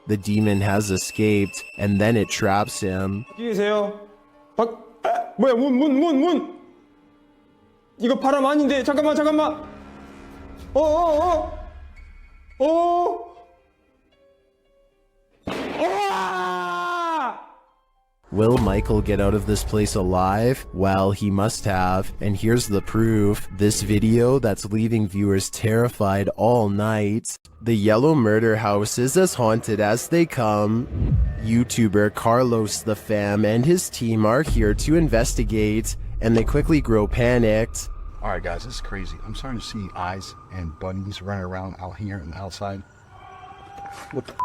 A: The demon has escaped, and then it traps him.
D: 여기 계세요. 뭐야 문. 이거 바람 아닌데 잠깐만.
A: Will Michael get out of this place alive? Well, he must have, and here's the proof. This video that's leaving viewers terrified all night. The Yellow Murder House is as haunted as they come. YouTuber Carlos the Fam and his team are here to investigate, and they quickly grow panicked.
K: Alright guys, this is crazy. I'm starting to see eyes and bunnies running around out here and outside. What the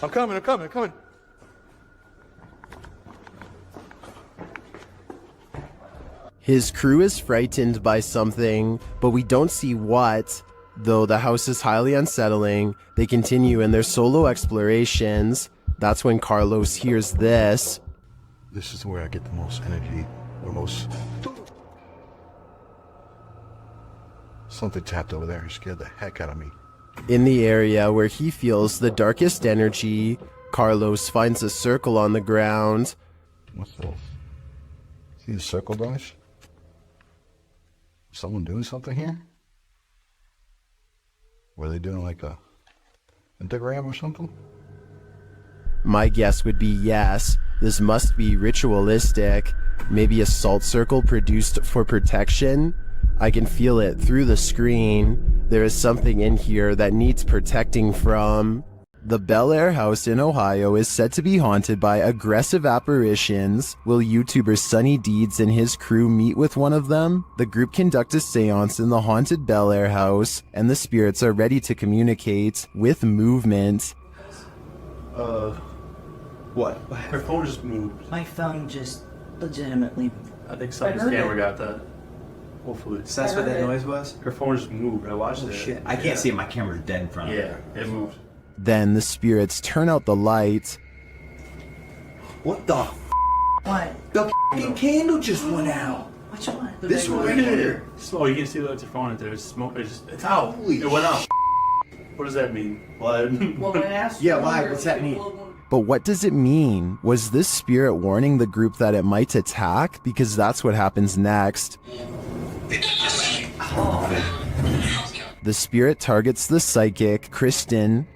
K: I'm coming.
A: His crew is frightened by something, but we don't see what. Though the house is highly unsettling, they continue in their solo explorations. That's when Carlos hears this.
K: This is where I get the most energy, or most... Something tapped over there and scared the heck out of me.
A: In the area where he feels the darkest energy, Carlos finds a circle on the ground.
K: What's this? See the circle, guys? Someone doing something here? Were they doing like a pentagram or something?
A: My guess would be yes. This must be ritualistic. Maybe a salt circle produced for protection? I can feel it through the screen. There is something in here that needs protecting from. The Belair House in Ohio is said to be haunted by aggressive apparitions. Will YouTuber Sunny Deeds and his crew meet with one of them? The group conduct a seance in the haunted Belair House, and the spirits are ready to communicate with movement.
V: What? Her phone just moved.
B: My phone just legitimately.
V: I think somebody's camera got that. Hopefully.
B: So that's what that noise was?
V: Her phone just moved. I watched it.
B: Shit. I can't see it. My camera's dead in front of me.
V: Yeah, it moved.
A: Then the spirits turn out the light.
B: What the What? The f***ing candle just went out. Which one? This one right here.
V: Oh, you can see that's your phone. There's smoke. It's out. It went out. What does that mean? Blood?
B: Well, when I asked yeah, why? What's that mean?
A: But what does it mean? Was this spirit warning the group that it might attack? Because that's what happens next. The spirit targets the psychic, Kristen.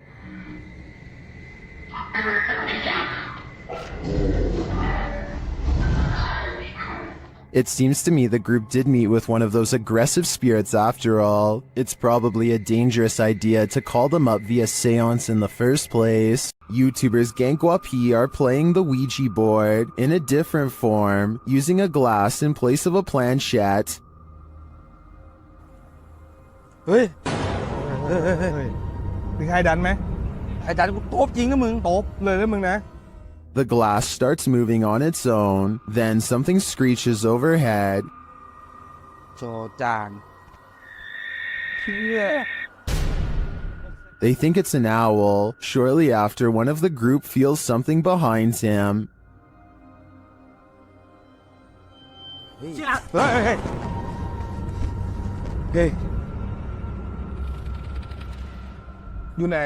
A: It seems to me the group did meet with one of those aggressive spirits after all. It's probably a dangerous idea to call them up via seance in the first place. YouTubers Gankwapi are playing the Ouija board in a different form, using a glass in place of a planchette.
Q: เฮ้ยมีใครดันไหมไอ้ดันกูตบจริงนะมึงตบเลยนะมึงนะ
A: The glass starts moving on its own, then something screeches overhead.
Q: โจจาน
A: They think it's an owl. Shortly after, one of the group feels something behind him.
Q: เฮ้ยเฮ้ยอยู่ไหน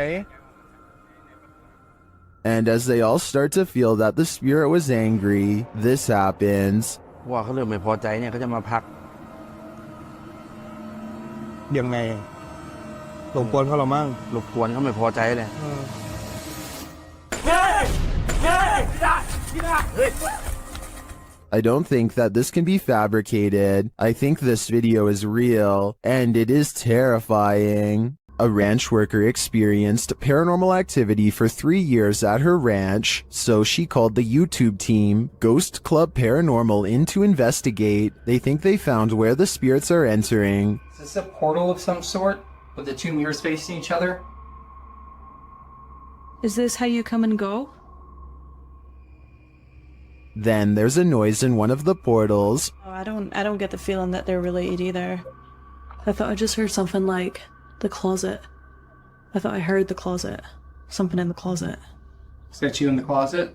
A: And as they all start to feel that the spirit was angry, this happens.
Q: ว่าเขาเริ่มไม่พอใจเนี่ยเขาจะมาพักยังไงรบกวนเขาหรอมั่งรบกวนเขาไม่พอใจเลย
A: I don't think that this can be fabricated. I think this video is real, and it is terrifying. A ranch worker experienced paranormal activity for 3 years at her ranch, so she called the YouTube team, Ghost Club Paranormal, in to investigate. They think they found where the spirits are entering.
R: Is this a portal of some sort, with the two mirrors facing each other?
U: Is this how you come and go?
A: Then there's a noise in one of the portals.
U: Oh, I don't get the feeling that they're related either. I thought I just heard something like the closet. I thought I heard the closet. Something in the closet.
R: Is that you in the closet?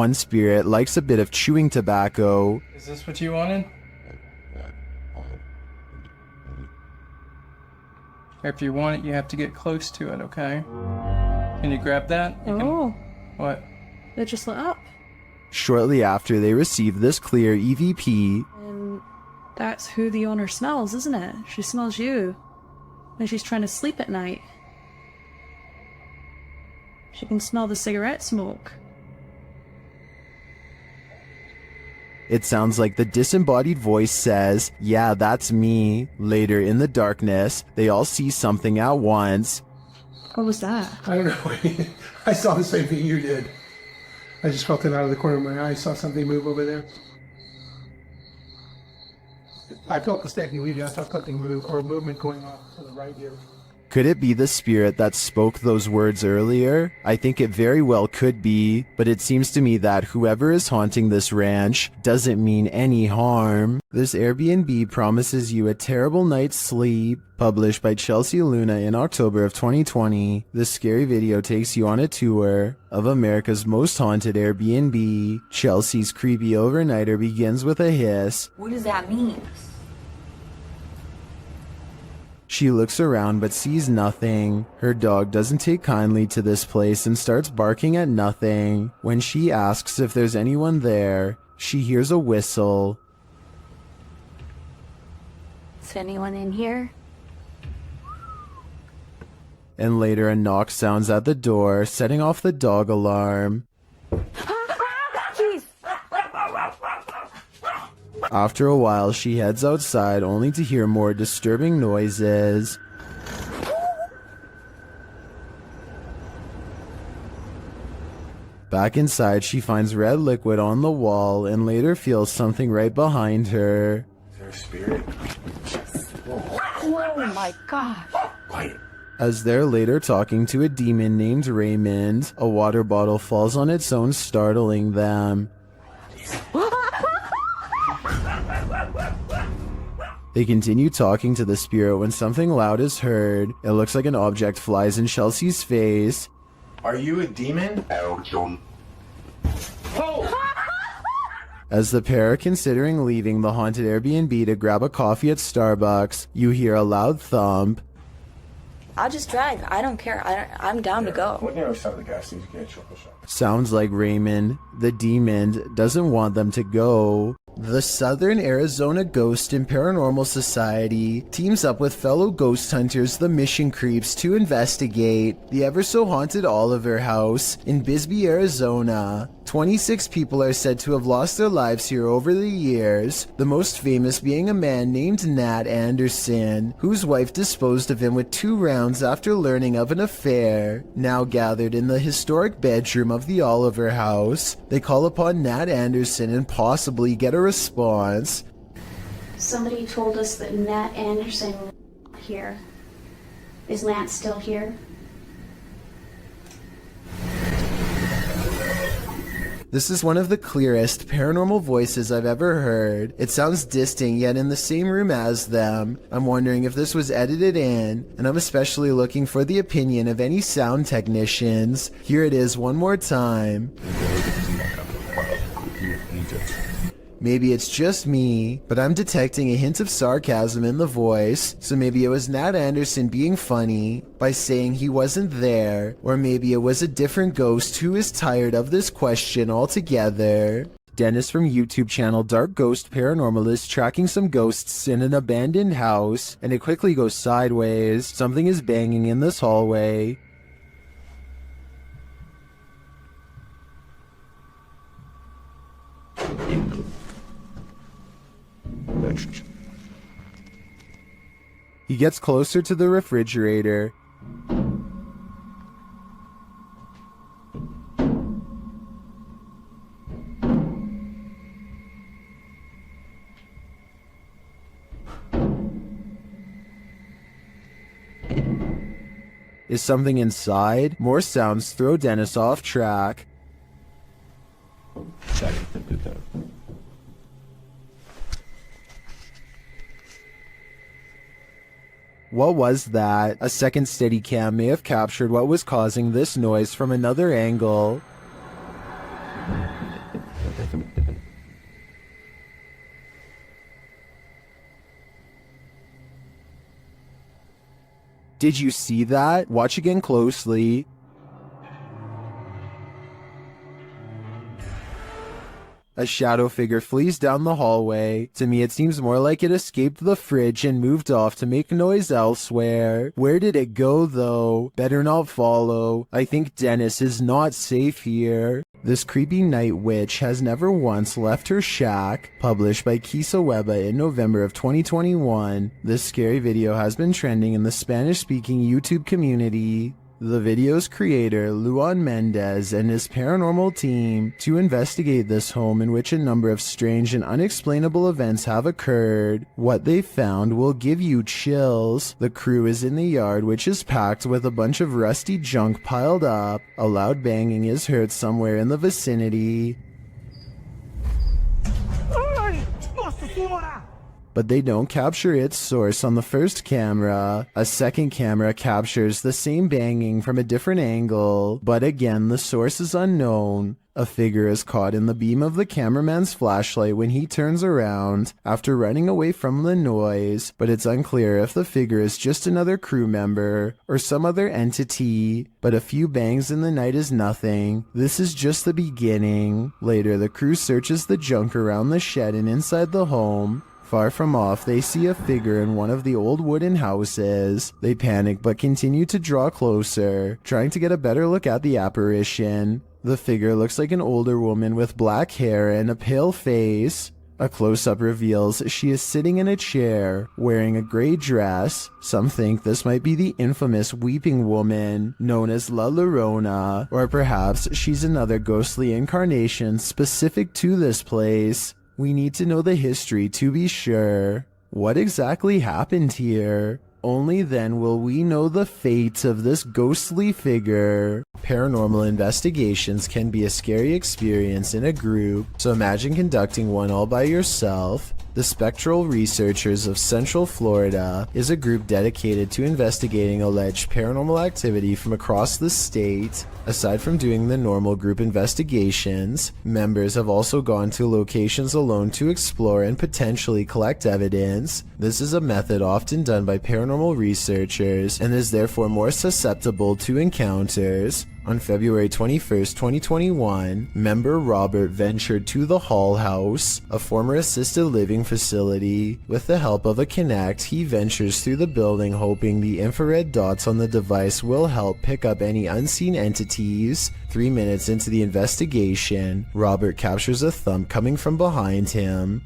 A: One spirit likes a bit of chewing tobacco.
R: Is this what you wanted? If you want it, you have to get close to it, okay? Can you grab that? What?
U: They just lit up.
A: Shortly after, they receive this clear EVP.
U: And that's who the owner smells, isn't it? She smells you. And she's trying to sleep at night. She can smell the cigarette smoke.
A: It sounds like the disembodied voice says, "Yeah, that's me." Later in the darkness, they all see something at once.
U: What was that?
D: I don't know. I saw the same thing you did. I just felt it out of the corner of my eye. I saw something move over there. I felt the stacking Ouija. I saw something move or movement going on to the right here.
A: Could it be the spirit that spoke those words earlier? I think it very well could be, but it seems to me that whoever is haunting this ranch doesn't mean any harm. This Airbnb promises you a terrible night's sleep. Published by Chelsea Luna in October of 2020, this scary video takes you on a tour of America's most haunted Airbnb. Chelsea's creepy overnighter begins with a hiss.
U: What does that mean?
A: She looks around but sees nothing. Her dog doesn't take kindly to this place and starts barking at nothing. When she asks if there's anyone there, she hears a whistle.
U: Is anyone in here?
A: And later a knock sounds at the door, setting off the dog alarm. After a while, she heads outside only to hear more disturbing noises. Back inside, she finds red liquid on the wall and later feels something right behind her.
J: Is there a spirit?
U: Oh my gosh.
A: As they're later talking to a demon named Raymond, a water bottle falls on its own, startling them. They continue talking to the spirit when something loud is heard. It looks like an object flies in Chelsea's face.
J: Are you a demon?
A: As the pair are considering leaving the haunted Airbnb to grab a coffee at Starbucks, you hear a loud thump.
U: I'll just drive. I don't care. I'm down to go.
J: What near side of the gas station? Get a chocolate shop.
A: Sounds like Raymond, the demon, doesn't want them to go. The Southern Arizona Ghost and Paranormal Society teams up with fellow ghost hunters, the Mission Creeps, to investigate the ever-so-haunted Oliver House in Bisbee, Arizona. 26 people are said to have lost their lives here over the years, the most famous being a man named Nat Anderson, whose wife disposed of him with 2 rounds after learning of an affair. Now gathered in the historic bedroom of the Oliver House, they call upon Nat Anderson and possibly get a response.
H: Somebody told us that Nat Anderson was here. Is Nat still here?
A: This is one of the clearest paranormal voices I've ever heard. It sounds distinct, yet in the same room as them. I'm wondering if this was edited in, and I'm especially looking for the opinion of any sound technicians. Here it is one more time. Maybe it's just me, but I'm detecting a hint of sarcasm in the voice, so maybe it was Nat Anderson being funny by saying he wasn't there, or maybe it was a different ghost who is tired of this question altogether. Dennis from YouTube channel Dark Ghost Paranormal is tracking some ghosts in an abandoned house, and it quickly goes sideways. Something is banging in this hallway. He gets closer to the refrigerator. Is something inside? More sounds throw Dennis off track. What was that? A second Steadicam may have captured what was causing this noise from another angle. Did you see that? Watch again closely. A shadow figure flees down the hallway. To me, it seems more like it escaped the fridge and moved off to make noise elsewhere. Where did it go, though? Better not follow. I think Dennis is not safe here. This creepy night witch has never once left her shack. Published by Kisa Weba in November of 2021. This scary video has been trending in the Spanish-speaking YouTube community. The video's creator, Luan Mendez, and his paranormal team to investigate this home in which a number of strange and unexplainable events have occurred. What they found will give you chills. The crew is in the yard, which is packed with a bunch of rusty junk piled up. A loud banging is heard somewhere in the vicinity. But they don't capture its source on the first camera. A second camera captures the same banging from a different angle, but again the source is unknown. A figure is caught in the beam of the cameraman's flashlight when he turns around after running away from the noise, but it's unclear if the figure is just another crew member or some other entity. But a few bangs in the night is nothing. This is just the beginning. Later, the crew searches the junk around the shed and inside the home. Far from off, they see a figure in one of the old wooden houses. They panic but continue to draw closer, trying to get a better look at the apparition. The figure looks like an older woman with black hair and a pale face. A close-up reveals she is sitting in a chair, wearing a gray dress. Some think this might be the infamous Weeping Woman, known as La Llorona, or perhaps she's another ghostly incarnation specific to this place. We need to know the history to be sure. What exactly happened here? Only then will we know the fate of this ghostly figure. Paranormal investigations can be a scary experience in a group, so imagine conducting one all by yourself. The Spectral Researchers of Central Florida is a group dedicated to investigating alleged paranormal activity from across the state. Aside from doing the normal group investigations, members have also gone to locations alone to explore and potentially collect evidence. This is a method often done by paranormal researchers and is therefore more susceptible to encounters. On February 21st, 2021, member Robert ventured to the Hall House, a former assisted living facility. With the help of a Kinect, he ventures through the building hoping the infrared dots on the device will help pick up any unseen entities. 3 minutes into the investigation, Robert captures a thump coming from behind him.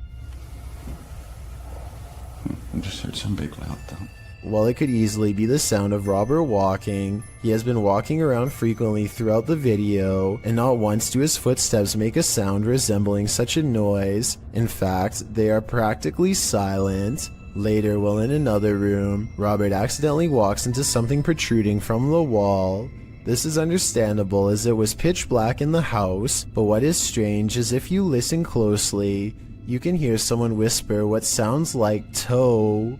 J: I just heard some big loud thump.
A: While it could easily be the sound of Robert walking, he has been walking around frequently throughout the video, and not once do his footsteps make a sound resembling such a noise. In fact, they are practically silent. Later, while in another room, Robert accidentally walks into something protruding from the wall. This is understandable as it was pitch black in the house, but what is strange is if you listen closely, you can hear someone whisper what sounds like toe.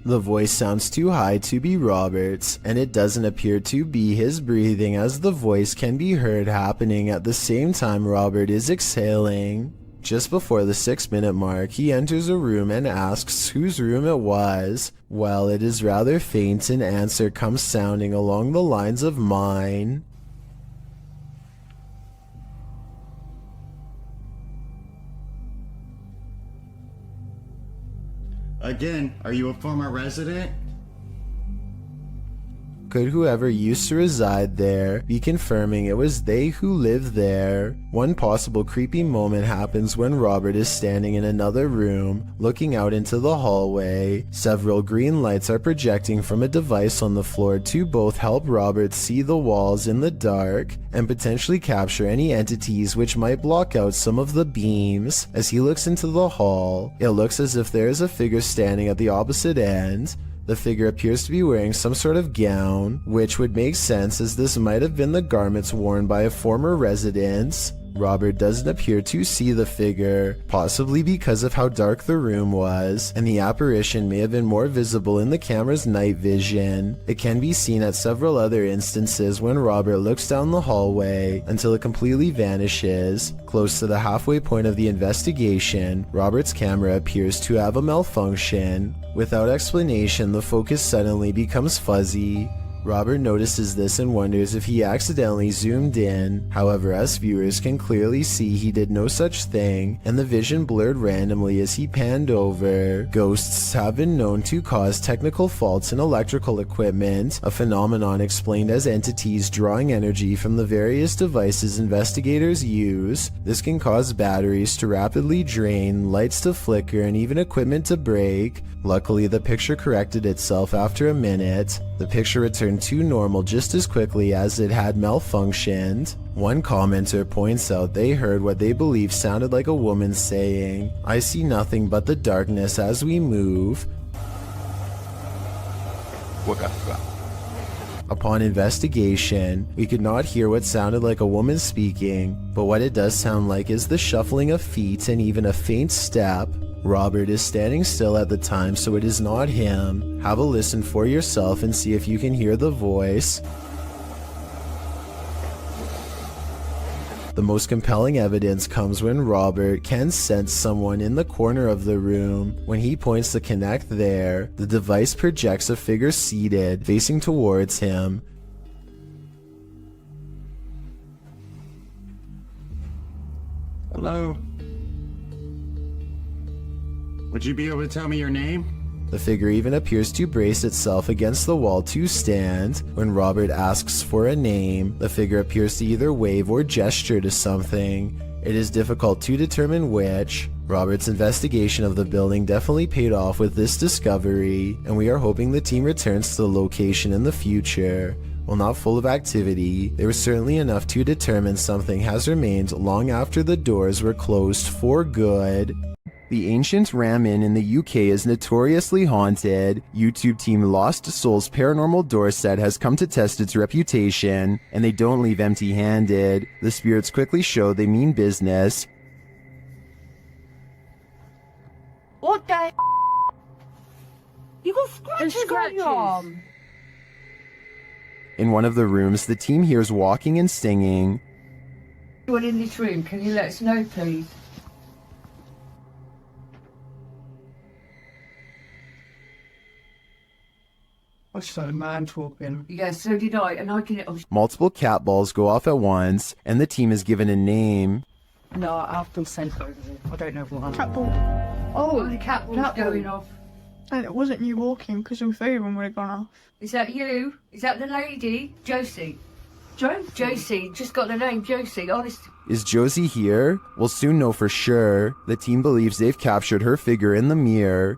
A: The voice sounds too high to be Robert's, and it doesn't appear to be his breathing, as the voice can be heard happening at the same time Robert is exhaling. Just before the 6-minute mark, he enters a room and asks whose room it was. Well, it is rather faint, an answer comes sounding along the lines of mine.
P: Again, are you a former resident?
A: Could whoever used to reside there be confirming it was they who lived there? One possible creepy moment happens when Robert is standing in another room, looking out into the hallway. Several green lights are projecting from a device on the floor to both help Robert see the walls in the dark and potentially capture any entities which might block out some of the beams. As he looks into the hall, it looks as if there is a figure standing at the opposite end. The figure appears to be wearing some sort of gown, which would make sense as this might have been the garments worn by a former resident. Robert doesn't appear to see the figure, possibly because of how dark the room was, and the apparition may have been more visible in the camera's night vision. It can be seen at several other instances when Robert looks down the hallway until it completely vanishes. Close to the halfway point of the investigation, Robert's camera appears to have a malfunction. Without explanation, the focus suddenly becomes fuzzy. Robert notices this and wonders if he accidentally zoomed in. However, us viewers can clearly see he did no such thing, and the vision blurred randomly as he panned over. Ghosts have been known to cause technical faults in electrical equipment, a phenomenon explained as entities drawing energy from the various devices investigators use. This can cause batteries to rapidly drain, lights to flicker, and even equipment to break. Luckily, the picture corrected itself after a minute. The picture returned to normal just as quickly as it had malfunctioned. One commenter points out they heard what they believe sounded like a woman saying, "I see nothing but the darkness as we move." Upon investigation, we could not hear what sounded like a woman speaking, but what it does sound like is the shuffling of feet and even a faint step. Robert is standing still at the time, so it is not him. Have a listen for yourself and see if you can hear the voice. The most compelling evidence comes when Robert can sense someone in the corner of the room. When he points the Kinect there, the device projects a figure seated, facing towards him.
P: Hello? Would you be able to tell me your name?
A: The figure even appears to brace itself against the wall to stand. When Robert asks for a name, the figure appears to either wave or gesture to something. It is difficult to determine which. Robert's investigation of the building definitely paid off with this discovery, and we are hoping the team returns to the location in the future. While not full of activity, there was certainly enough to determine something has remained long after the doors were closed for good. The ancient Ram Inn in the UK is notoriously haunted. YouTube team Lost Souls Paranormal Door Set has come to test its reputation, and they don't leave empty-handed. The spirits quickly show they mean business.
F: What the You got scratches on your arm.
A: In one of the rooms, the team hears walking and singing.
S: Anyone in this room, can you let us know, please?
O: I saw a man talking.
S: Yeah, so did I, and I can. Oh,
A: Multiple cat balls go off at once, and the team is given a name.
S: no, I've been sent over there. I don't know what. Cat ball. Oh, the cat ball's going off.
F: And it wasn't you walking because your phone would have gone off.
S: Is that you? Is that the lady? Josie. Josie. Just got the name Josie. Honest.
A: Is Josie here? We'll soon know for sure. The team believes they've captured her figure in the mirror.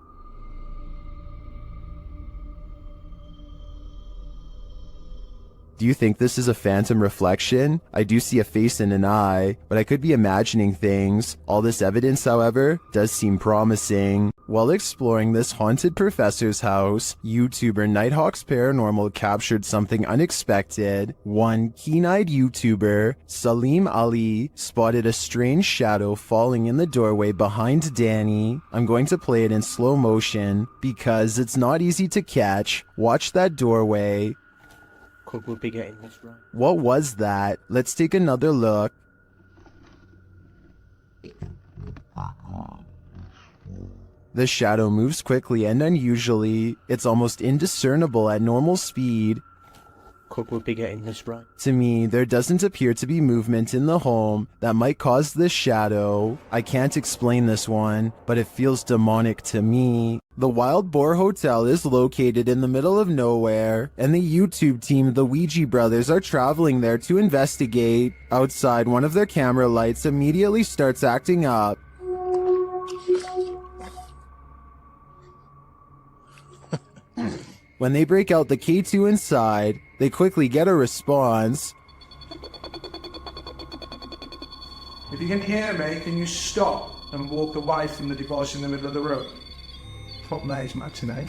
A: Do you think this is a phantom reflection? I do see a face and an eye, but I could be imagining things. All this evidence, however, does seem promising. While exploring this haunted professor's house, YouTuber Nighthawk's Paranormal captured something unexpected. One keen-eyed YouTuber, Salim Ali, spotted a strange shadow falling in the doorway behind Danny. I'm going to play it in slow motion because it's not easy to catch. Watch that doorway.
Q: Could we be getting this right?
A: What was that? Let's take another look. The shadow moves quickly and unusually. It's almost indiscernible at normal speed.
Q: Could we be getting this right?
A: To me, there doesn't appear to be movement in the home that might cause this shadow. I can't explain this one, but it feels demonic to me. The Wild Boar Hotel is located in the middle of nowhere, and the YouTube team, the Ouija brothers, are traveling there to investigate. Outside, one of their camera lights immediately starts acting up. When they break out the K2 inside, they quickly get a response.
O: If you can hear me, can you stop and walk away from the device in the middle of the room? Fuck that is matinee.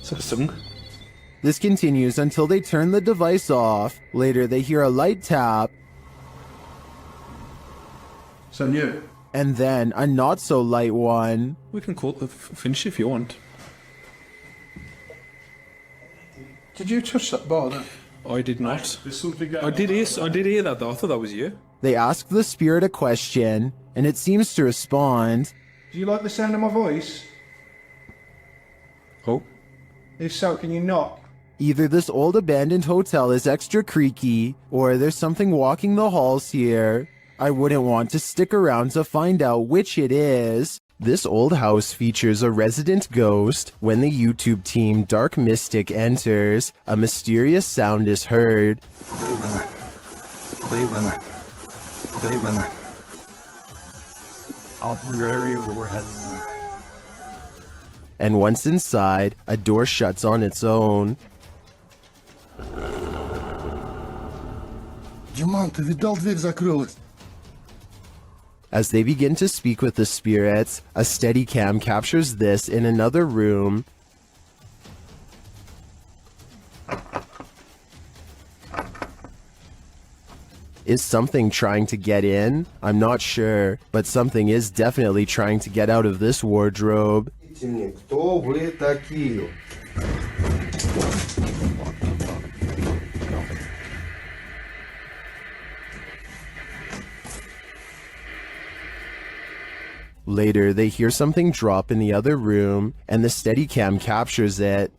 D: Is that a song?
A: This continues until they turn the device off. Later, they hear a light tap.
O: So new.
A: And then a not-so-light one.
D: We can call it the finish if you want.
O: Did you touch that bar then?
D: I did not.
O: There's something going
D: I did hear that though. I thought that was you.
A: They ask the spirit a question, and it seems to respond.
O: Do you like the sound of my voice?
D: Oh.
O: If so, can you knock?
A: Either this old abandoned hotel is extra creaky, or there's something walking the halls here. I wouldn't want to stick around to find out which it is. This old house features a resident ghost. When the YouTube team Dark Mystic enters, a mysterious sound is heard. And once inside, a door shuts on its own.
G: Диман, ты видал, дверь закрылась?
A: As they begin to speak with the spirits, a Steadicam captures this in another room. Is something trying to get in? I'm not sure, but something is definitely trying to get out of this wardrobe.
G: Кто вы такие?
A: Later, they hear something drop in the other room, and the Steadicam captures it.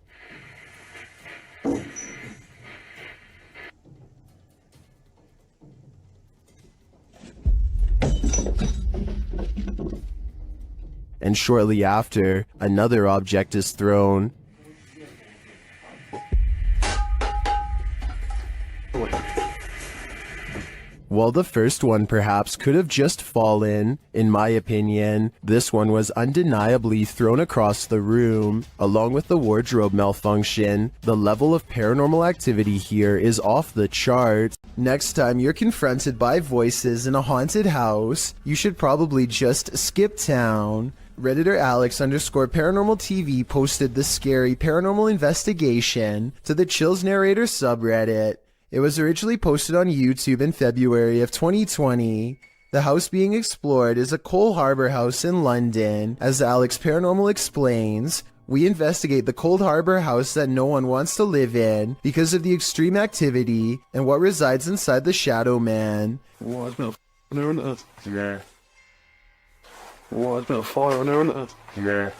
A: And shortly after, another object is thrown. While the first one perhaps could have just fallen, in my opinion, this one was undeniably thrown across the room. Along with the wardrobe malfunction, the level of paranormal activity here is off the chart. Next time you're confronted by voices in a haunted house, you should probably just skip town. Redditor Alex_paranormal TV posted the scary paranormal investigation to the Chills Narrator subreddit. It was originally posted on YouTube in February of 2020. The house being explored is a Coal Harbour house in London. As Alex Paranormal explains, we investigate the Cold Harbour house that no one wants to live in because of the extreme activity and what resides inside the Shadow Man.
D: Whoa, there's been a there on it. Yeah. Whoa, there's been a fire on there, isn't it? Yeah.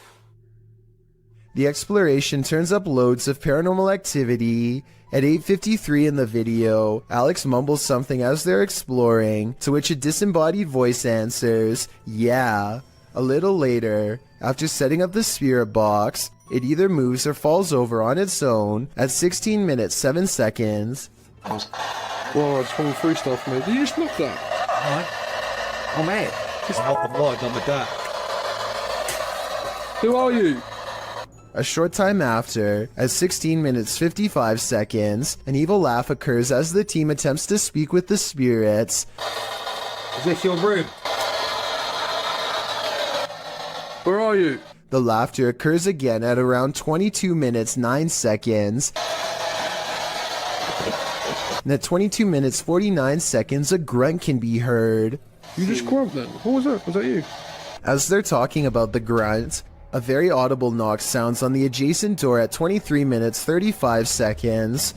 A: The exploration turns up loads of paranormal activity. At 8:53 in the video, Alex mumbles something as they're exploring, to which a disembodied voice answers, "Yeah." A little later, after setting up the spirit box, it either moves or falls over on its own at 16 minutes 7 seconds.
D: Whoa, it's falling through stuff, mate. Did you just knock that?
B: What? Oh, mate.
D: I'm not done with that. Who are you?
A: A short time after, at 16 minutes 55 seconds, an evil laugh occurs as the team attempts to speak with the spirits.
B: Is this your room?
D: Where are you?
A: The laughter occurs again at around 22 minutes 9 seconds. And at 22 minutes 49 seconds, a grunt can be heard.
D: You just grunt then? What was that? Was that you?
A: As they're talking about the grunt, a very audible knock sounds on the adjacent door at 23 minutes 35 seconds.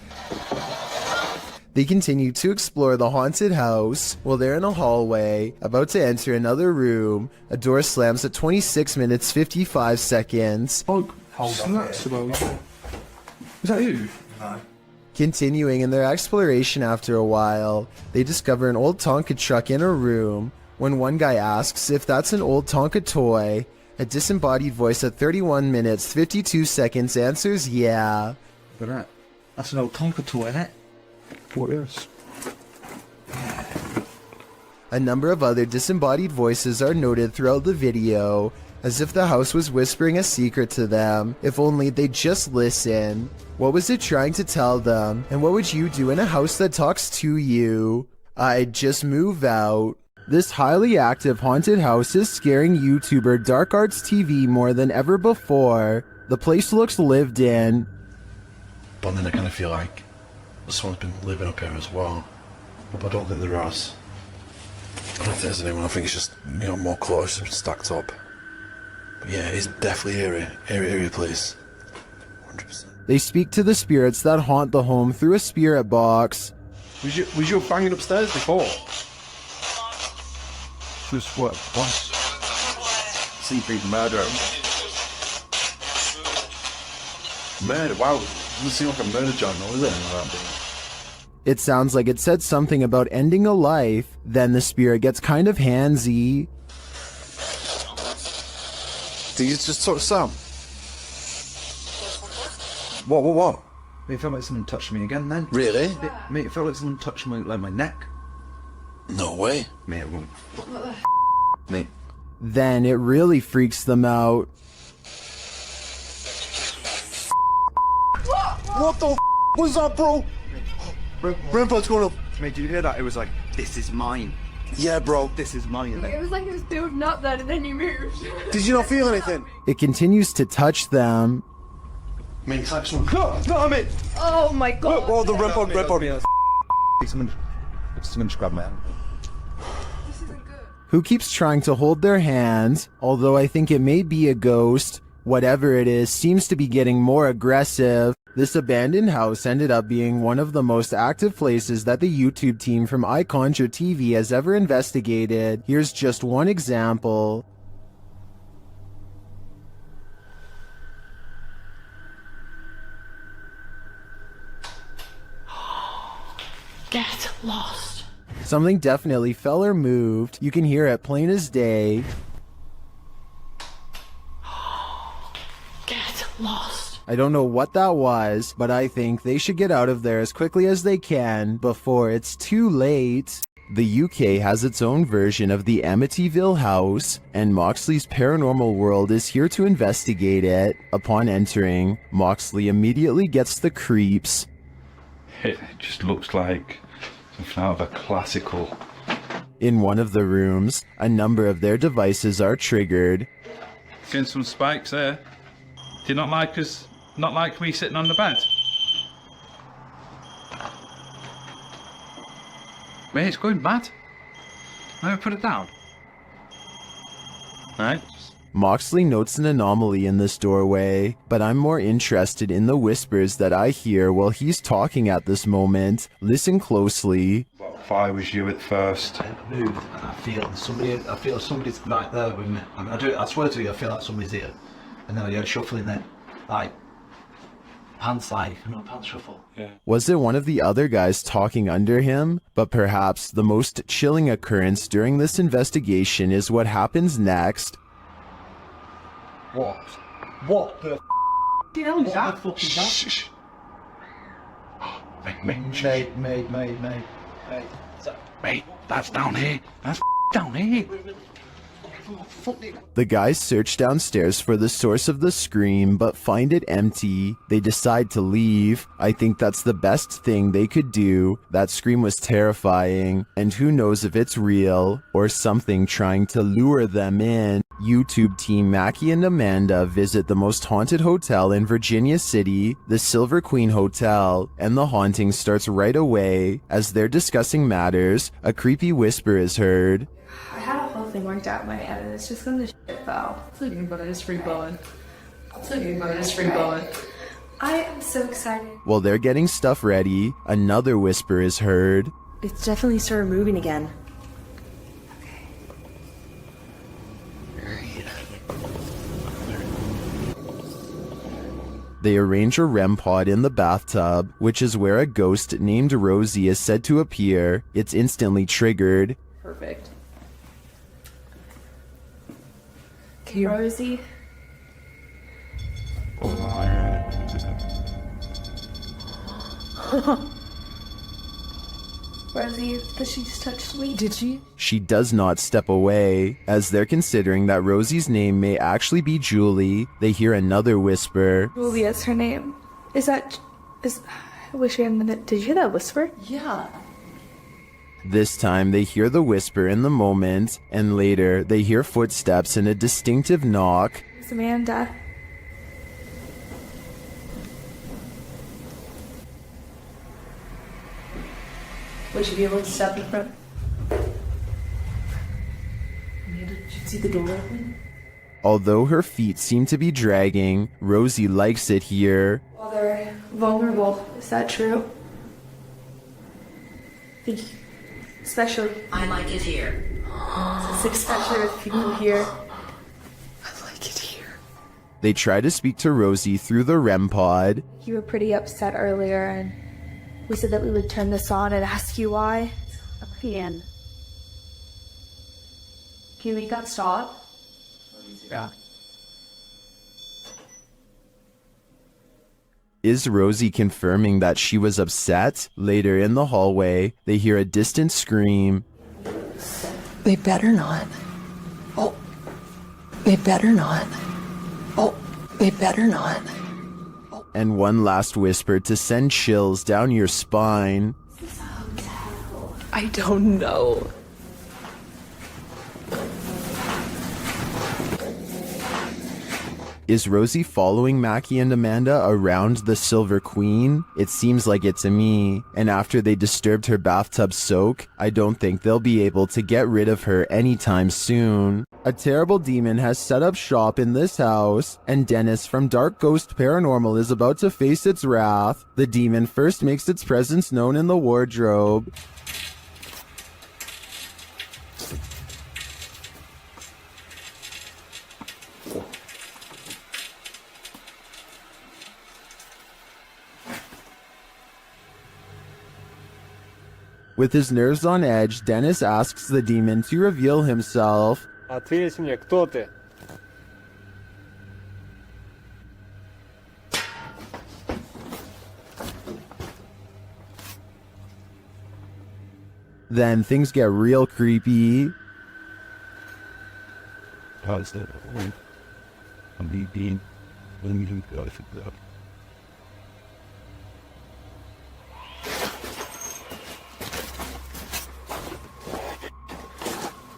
A: They continue to explore the haunted house. While they're in a hallway, about to enter another room, a door slams at 26 minutes 55 seconds.
D: Oh, snaps about you. Is that you?
B: No.
A: Continuing in their exploration after a while, they discover an old Tonka truck in a room. When one guy asks if that's an old Tonka toy, a disembodied voice at 31 minutes 52 seconds answers, "Yeah."
B: Look at that. That's an old Tonka toy, isn't it?
D: What is?
A: A number of other disembodied voices are noted throughout the video, as if the house was whispering a secret to them, if only they'd just listen. What was it trying to tell them, and what would you do in a house that talks to you? I'd just move out. This highly active haunted house is scaring YouTuber Dark Arts TV more than ever before. The place looks lived in.
K: But then I kind of feel like someone's been living up here as well. But I don't think there is. I don't think there's anyone. I think it's just, you know, more clothes stacked up. But yeah, it's definitely eerie place. 100%.
A: They speak to the spirits that haunt the home through a spirit box.
D: Was you banging upstairs before? Just what?
K: Seafood murder. Murder? Wow. Doesn't seem like a murder journal, is it?
A: It sounds like it said something about ending a life, then the spirit gets kind of handsy.
K: Did you just sort of sound? What?
B: It felt like someone touched me again then.
K: Really?
B: Mate, it felt like someone touched my neck.
K: No way.
B: Mate, it won't. Mate.
A: Then it really freaks them out.
K: What the was that, bro? Grandpa, what's going on?
B: Mate, did you hear that? It was like, this is mine.
K: Yeah, bro.
B: This is mine.
S: It was like it was building up then and then you moved.
K: Did you not feel anything?
A: It continues to touch them.
K: Mate, it's like someone... No, mate!
S: Oh my god.
K: Oh, the REM pod.
B: Someone just grabbed my hand.
A: Who keeps trying to hold their hand, although I think it may be a ghost. Whatever it is, seems to be getting more aggressive. This abandoned house ended up being one of the most active places that the YouTube team from Iconra TV has ever investigated. Here's just one example.
U: Get lost.
A: Something definitely fell or moved. You can hear it plain as day.
U: Get lost.
A: I don't know what that was, but I think they should get out of there as quickly as they can before it's too late. The UK has its own version of the Amitville house, and Moxley's paranormal world is here to investigate it. Upon entering, Moxley immediately gets the creeps.
C: It just looks like something out of a classical.
A: In one of the rooms, a number of their devices are triggered.
C: Getting some spikes there. Do you not like us? Not like me sitting on the bed? Wait, it's going mad. Let me put it down. Right.
A: Moxley notes an anomaly in this doorway, but I'm more interested in the whispers that I hear while he's talking at this moment. Listen closely.
C: If I was you at first.
K: I move and I feel somebody's right there with me. I swear to you, I feel like somebody's here. And then I hear shuffling then. like pants pants shuffle. Yeah.
A: Was it one of the other guys talking under him? But perhaps the most chilling occurrence during this investigation is what happens next.
K: What? What the hell is that? What the fuck is that?
C: Shh. Mate, that's down here. That's down here.
A: The guys search downstairs for the source of the scream, but find it empty. They decide to leave. I think that's the best thing they could do. That scream was terrifying, and who knows if it's real or something trying to lure them in. YouTube team Mackie and Amanda visit the most haunted hotel in Virginia City, the Silver Queen Hotel, and the haunting starts right away. As they're discussing matters, a creepy whisper is heard.
W: I had a whole thing worked out in my head, and it's just gonna shit though.
U: Thinking about it is free blowing. Thinking about it is free blowing.
W: I am so excited.
A: While they're getting stuff ready, another whisper is heard.
W: It's definitely started moving again.
A: They arrange a REM pod in the bathtub, which is where a ghost named Rosie is said to appear. It's instantly triggered.
W: Perfect. Rosie. Rosie, but she just touched me.
U: Did she?
A: She does not step away. As they're considering that Rosie's name may actually be Julie, they hear another whisper.
W: Julie is her name. I wish we hadn't. Did you hear that whisper?
U: Yeah.
A: This time they hear the whisper in the moment, and later they hear footsteps and a distinctive knock.
W: It's Amanda.
U: Would you be able to step in front? Amanda, did you see the door open?
A: Although her feet seem to be dragging, Rosie likes it here.
W: Well, they're vulnerable. Is that true? Especially.
I: I like it here.
W: Especially with people here. I like it here.
A: They try to speak to Rosie through the REM pod.
W: You were pretty upset earlier, and we said that we would turn this on and ask you why.
H: Ian. Can you make that stop?
R: Yeah.
A: Is Rosie confirming that she was upset? Later in the hallway, they hear a distant scream.
U: They better not. Oh. They better not. Oh. They better not.
A: And one last whisper to send chills down your spine.
U: I don't know.
A: Is Rosie following Mackie and Amanda around the Silver Queen? It seems like it to me. And after they disturbed her bathtub soak, I don't think they'll be able to get rid of her anytime soon. A terrible demon has set up shop in this house, and Dennis from Dark Ghost Paranormal is about to face its wrath. The demon first makes its presence known in the wardrobe. With his nerves on edge, Dennis asks the demon to reveal himself.
Q: Ответь мне, кто ты?
A: Then things get real creepy.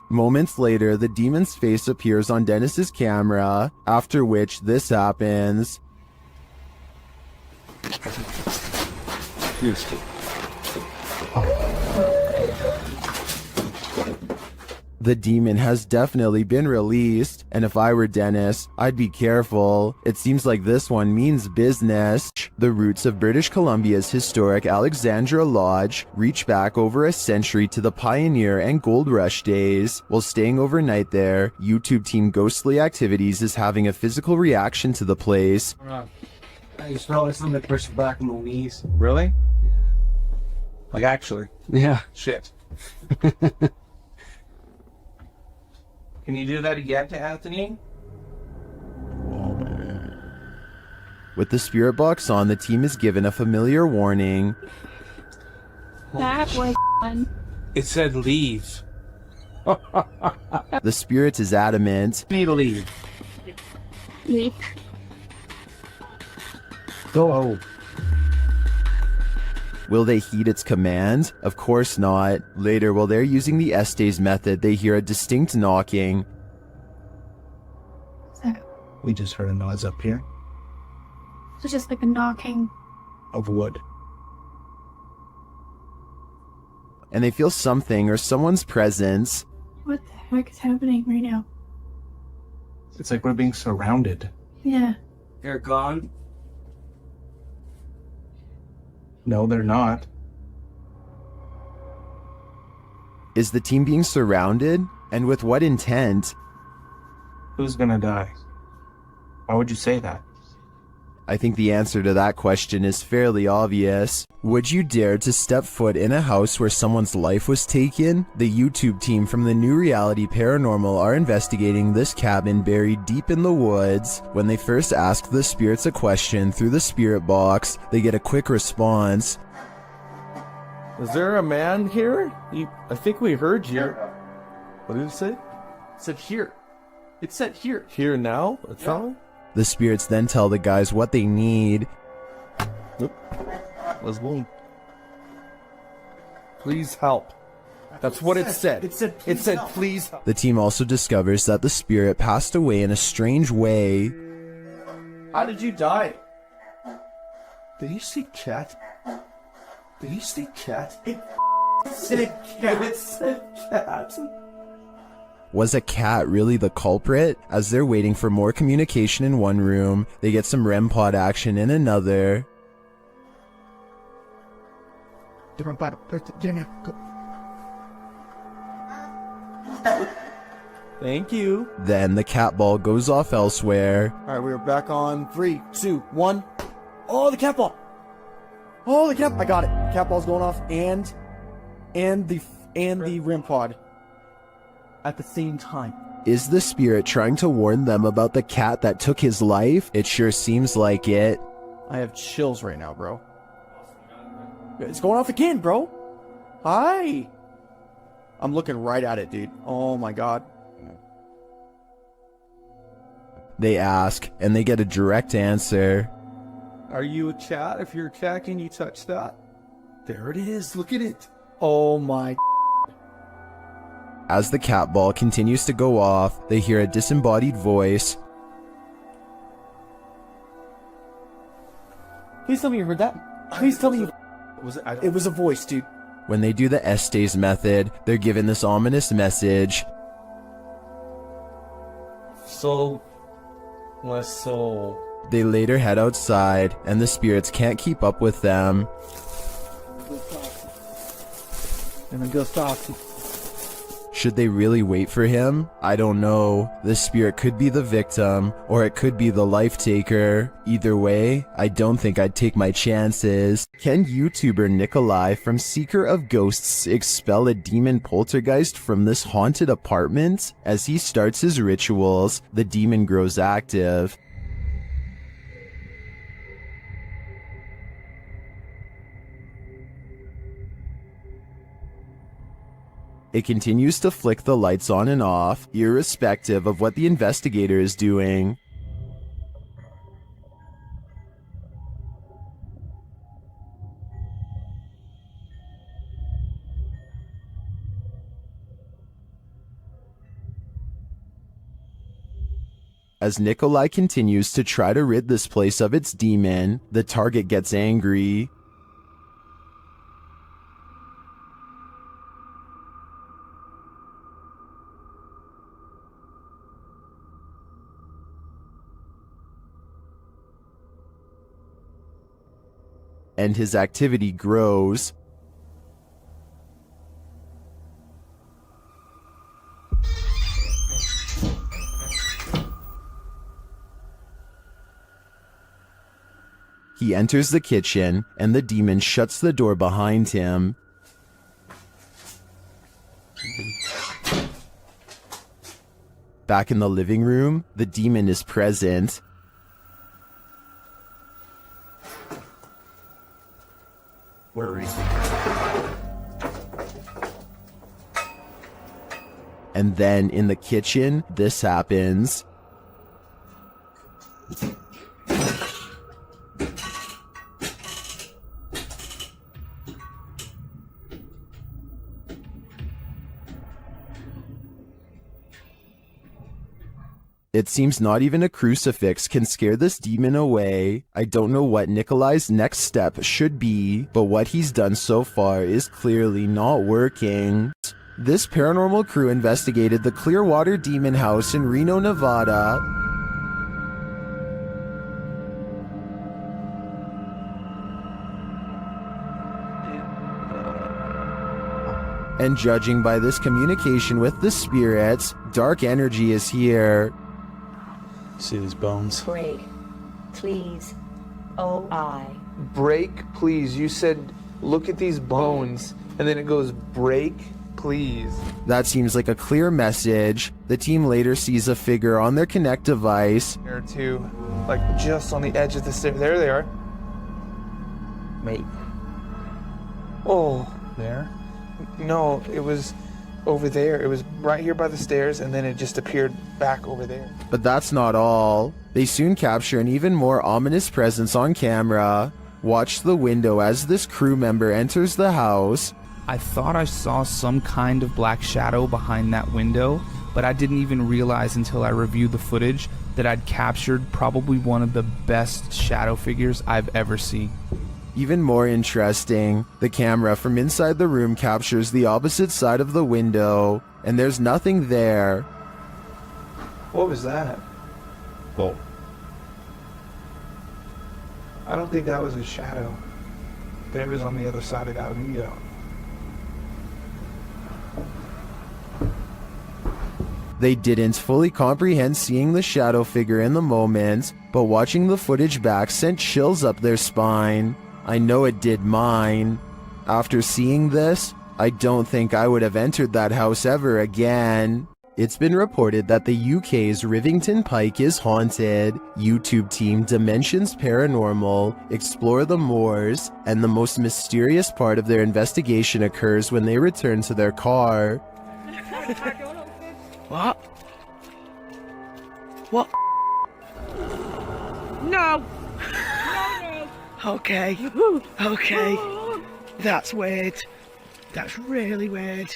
A: Moments later, the demon's face appears on Dennis's camera, after which this happens. The demon has definitely been released, and if I were Dennis, I'd be careful. It seems like this one means business. The roots of British Columbia's historic Alexandra Lodge reach back over a century to the pioneer and gold rush days. While staying overnight there, YouTube team Ghostly Activities is having a physical reaction to the place.
Q: You smell like something that pushed back on the knees.
E: Really? Like actually?
Q: Yeah.
E: Shit. Can you do that again to Anthony?
A: With the spirit box on, the team is given a familiar warning.
F: That was fun.
E: It said leave.
A: The spirit is adamant.
Q: Need to leave.
F: Leave.
Q: Go.
A: Will they heed its command? Of course not. Later, while they're using the Estes method, they hear a distinct knocking.
Q: We just heard a noise up here.
F: It's just like a knocking.
Q: Of wood.
A: And they feel something or someone's presence.
F: What the heck is happening right now?
Q: It's like we're being surrounded.
F: Yeah.
E: They're gone.
Q: No, they're not.
A: Is the team being surrounded? And with what intent?
E: Who's gonna die? Why would you say that?
A: I think the answer to that question is fairly obvious. Would you dare to step foot in a house where someone's life was taken? The YouTube team from the New Reality Paranormal are investigating this cabin buried deep in the woods. When they first ask the spirits a question through the spirit box, they get a quick response.
V: Is there a man here? I think we heard you. What did it say?
E: It said here. It said here.
V: Here now? It's on?
A: The spirits then tell the guys what they need.
V: Let's go. Please help. That's what it said. It said please help.
A: The team also discovers that the spirit passed away in a strange way.
E: How did you die?
Q: Did you see cat? Did you see cat?
E: It said cat. It said cat.
A: Was a cat really the culprit? As they're waiting for more communication in one room, they get some REM pod action in another.
V: Thank you.
A: Then the cat ball goes off elsewhere.
V: Alright, we're back on 3, 2, 1. Oh, the cat ball! Oh, the cat! I got it. Cat ball's going off, and the REM pod at the same time.
A: Is the spirit trying to warn them about the cat that took his life? It sure seems like it.
V: I have chills right now, bro. It's going off again, bro. Hi. I'm looking right at it, dude. Oh my god.
A: They ask, and they get a direct answer.
V: Are you a cat? If you're a cat, can you touch that?
Q: There it is. Look at it.
V: Oh my.
A: As the cat ball continues to go off, they hear a disembodied voice.
V: Please tell me you heard that. Please tell me you... It was a voice, dude.
A: When they do the Estes method, they're given this ominous message.
V: So... my soul...
A: They later head outside, and the spirits can't keep up with them.
V: And then go stop.
A: Should they really wait for him? I don't know. The spirit could be the victim, or it could be the life taker. Either way, I don't think I'd take my chances. Can YouTuber Nikolai from Seeker of Ghosts expel a demon poltergeist from this haunted apartment? As he starts his rituals, the demon grows active. It continues to flick the lights on and off, irrespective of what the investigator is doing. As Nikolai continues to try to rid this place of its demon, the target gets angry. And his activity grows. He enters the kitchen, and the demon shuts the door behind him. Back in the living room, the demon is present.
B: Where is he?
A: And then in the kitchen, this happens. It seems not even a crucifix can scare this demon away. I don't know what Nikolai's next step should be, but what he's done so far is clearly not working. This paranormal crew investigated the Clearwater Demon House in Reno, Nevada. And judging by this communication with the spirits, dark energy is here.
K: See these bones?
L: Break, please. Oh, I.
D: Break, please. You said, look at these bones. And then it goes, break, please.
A: That seems like a clear message. The team later sees a figure on their Connect device.
D: There are two, like just on the edge of the stairs. There they are.
E: Wait.
D: Oh.
E: There?
D: No, it was over there. It was right here by the stairs, and then it just appeared back over there.
A: But that's not all. They soon capture an even more ominous presence on camera. Watch the window as this crew member enters the house.
N: I thought I saw some kind of black shadow behind that window, but I didn't even realize until I reviewed the footage that I'd captured probably one of the best shadow figures I've ever seen.
A: Even more interesting, the camera from inside the room captures the opposite side of the window, and there's nothing there.
D: What was that?
K: Well,
D: I don't think that was a shadow. But it was on the other side of that window.
A: They didn't fully comprehend seeing the shadow figure in the moment, but watching the footage back sent chills up their spine. I know it did mine. After seeing this, I don't think I would have entered that house ever again. It's been reported that the UK's Rivington Pike is haunted. YouTube team Dimensions Paranormal explore the moors, and the most mysterious part of their investigation occurs when they return to their car.
T: What? What? No! Okay. Okay. That's weird. That's really weird.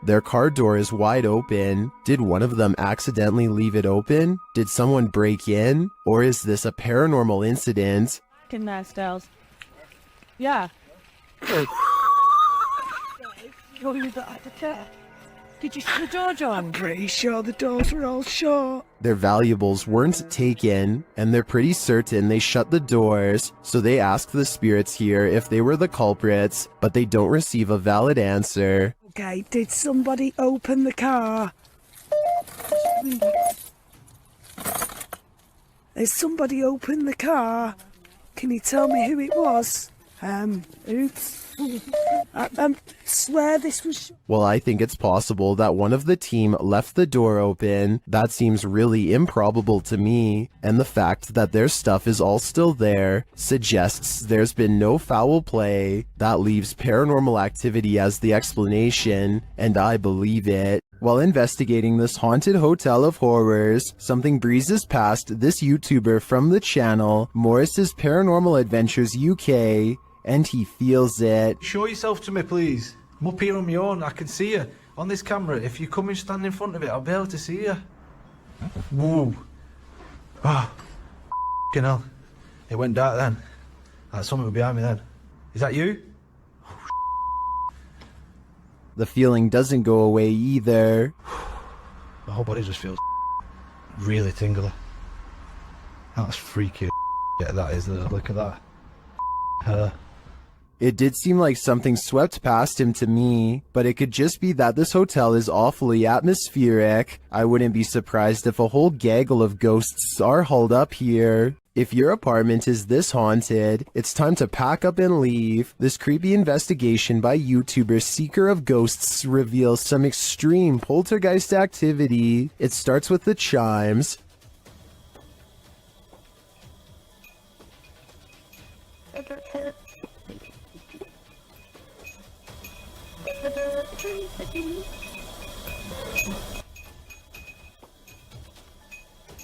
A: Their car door is wide open. Did one of them accidentally leave it open? Did someone break in? Or is this a paranormal incident?
U: Fucking nice dolls. Yeah.
T: You're at the car.
U: Did you see the door, John?
T: I'm pretty sure the doors were all shut.
A: Their valuables weren't taken, and they're pretty certain they shut the doors, so they ask the spirits here if they were the culprits, but they don't receive a valid answer.
T: Okay, did somebody open the car? Has somebody opened the car? Can you tell me who it was? Oops. I swear this was...
A: Well, I think it's possible that one of the team left the door open. That seems really improbable to me, and the fact that their stuff is all still there suggests there's been no foul play. That leaves paranormal activity as the explanation, and I believe it. While investigating this haunted hotel of horrors, something breezes past this YouTuber from the channel, Morris's Paranormal Adventures UK, and he feels it.
X: Show yourself to me, please. I'm up here on my own. I can see you on this camera. If you come and stand in front of it, I'll be able to see you. Whoa. Ah. Oh, hell. It went dark then. Like something was behind me then. Is that you?
A: The feeling doesn't go away either.
X: My whole body just feels really tingly. That's freaky. Yeah, that is. Look at that.
A: It did seem like something swept past him to me, but it could just be that this hotel is awfully atmospheric. I wouldn't be surprised if a whole gaggle of ghosts are hauled up here. If your apartment is this haunted, it's time to pack up and leave. This creepy investigation by YouTuber Seeker of Ghosts reveals some extreme poltergeist activity. It starts with the chimes.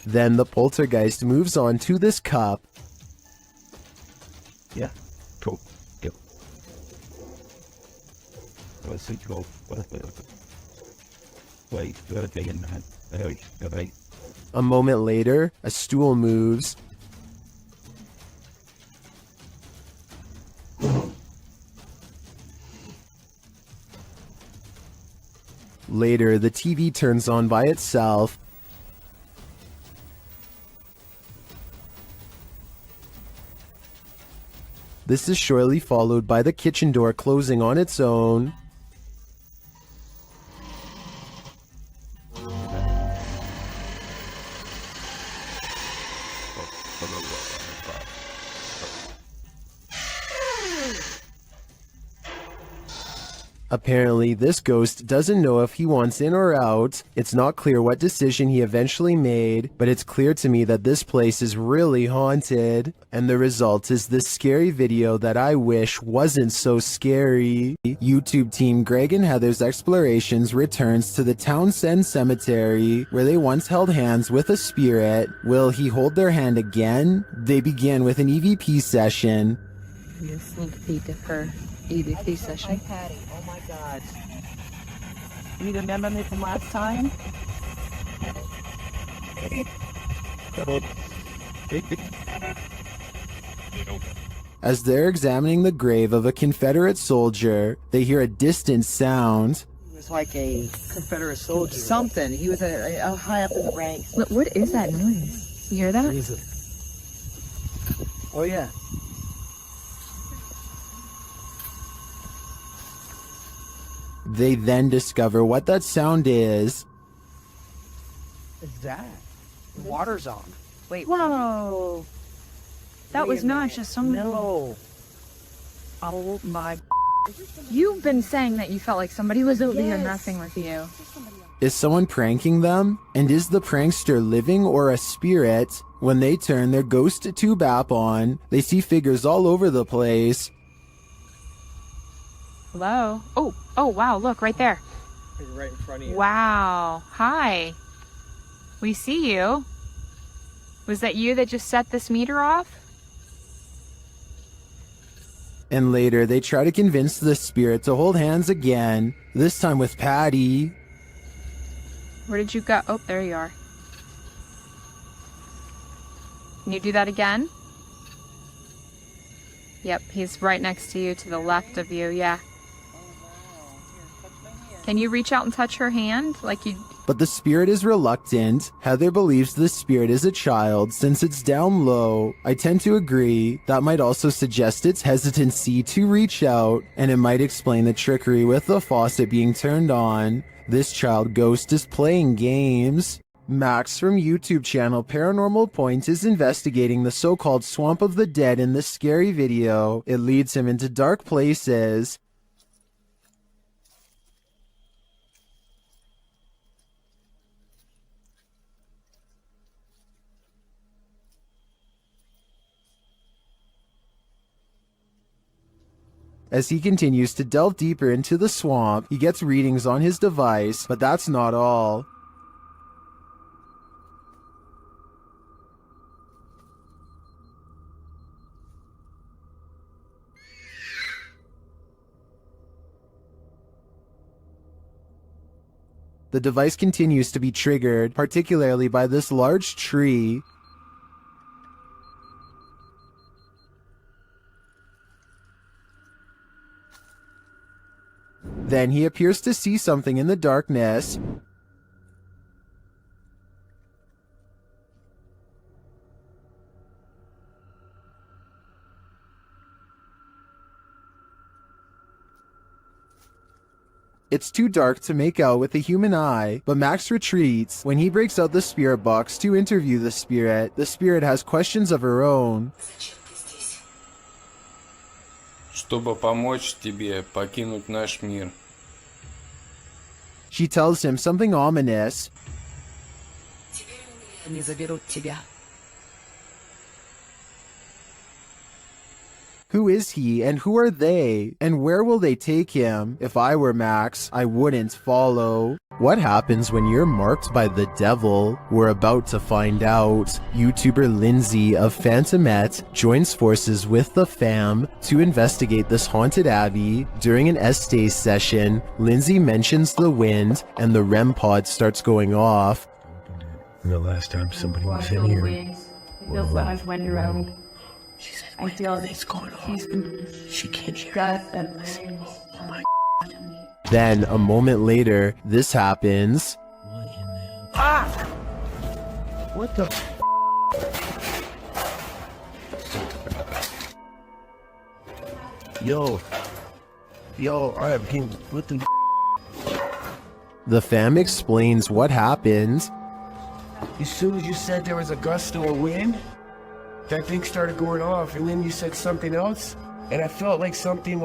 A: Then the poltergeist moves on to this cup.
J: Yeah, cool. Go. Wait.
A: A moment later, a stool moves. Later, the TV turns on by itself. This is shortly followed by the kitchen door closing on its own. Apparently, this ghost doesn't know if he wants in or out. It's not clear what decision he eventually made, but it's clear to me that this place is really haunted. And the result is this scary video that I wish wasn't so scary. YouTube team Greg and Heather's Explorations returns to the Townsend Cemetery, where they once held hands with a spirit. Will he hold their hand again? They began with an EVP session.
U: A sneak peek of her EVP session.
M: Hi, Patty. Oh my God. You remember me from last time?
A: As they're examining the grave of a Confederate soldier, they hear a distant sound.
M: He was like a Confederate soldier. Something. He was a high up in the ranks.
U: Look, what is that noise? You hear that?
M: Oh, yeah.
A: They then discover what that sound is.
M: What's that? The water's on.
U: Wait. Whoa. That was not just some...
M: No. Oh my...
U: You've been saying that you felt like somebody was over here messing with you.
A: Is someone pranking them? And is the prankster living or a spirit? When they turn their ghost tube app on, they see figures all over the place.
U: Hello? Oh, wow, look, right there.
M: Right in front of you.
U: Wow. Hi. We see you. Was that you that just set this meter off?
A: And later, they try to convince the spirit to hold hands again, this time with Patty.
U: Where did you go? Oh, there you are. Can you do that again? Yep, he's right next to you, to the left of you, yeah. Can you reach out and touch her hand like you...
A: But the spirit is reluctant. Heather believes the spirit is a child since it's down low. I tend to agree. That might also suggest its hesitancy to reach out, and it might explain the trickery with the faucet being turned on. This child ghost is playing games. Max from YouTube channel Paranormal Point is investigating the so-called Swamp of the Dead in this scary video. It leads him into dark places. As he continues to delve deeper into the swamp, he gets readings on his device, but that's not all. The device continues to be triggered, particularly by this large tree. Then he appears to see something in the darkness. It's too dark to make out with the human eye, but Max retreats. When he breaks out the spirit box to interview the spirit has questions of her own.
G: Чтобы помочь тебе покинуть наш мир.
A: She tells him something ominous.
M: Они заберут тебя.
A: Who is he and who are they? And where will they take him? If I were Max, I wouldn't follow. What happens when you're marked by the devil? We're about to find out. YouTuber Lindsay of Phantomette joins forces with the fam to investigate this haunted abbey. During an Estee session, Lindsay mentions the wind and the REM pod starts going off.
K: And the last time somebody was in here.
U: It feels like I've went around. I feel this going on. She can't hear us.
K: Oh my God.
A: Then, a moment later, this happens.
K: Ah! What the Yo, I came. What the
A: The fam explains what happened.
O: As soon as you said there was a gust of wind, that thing started going off, and then you said something else, and I felt like something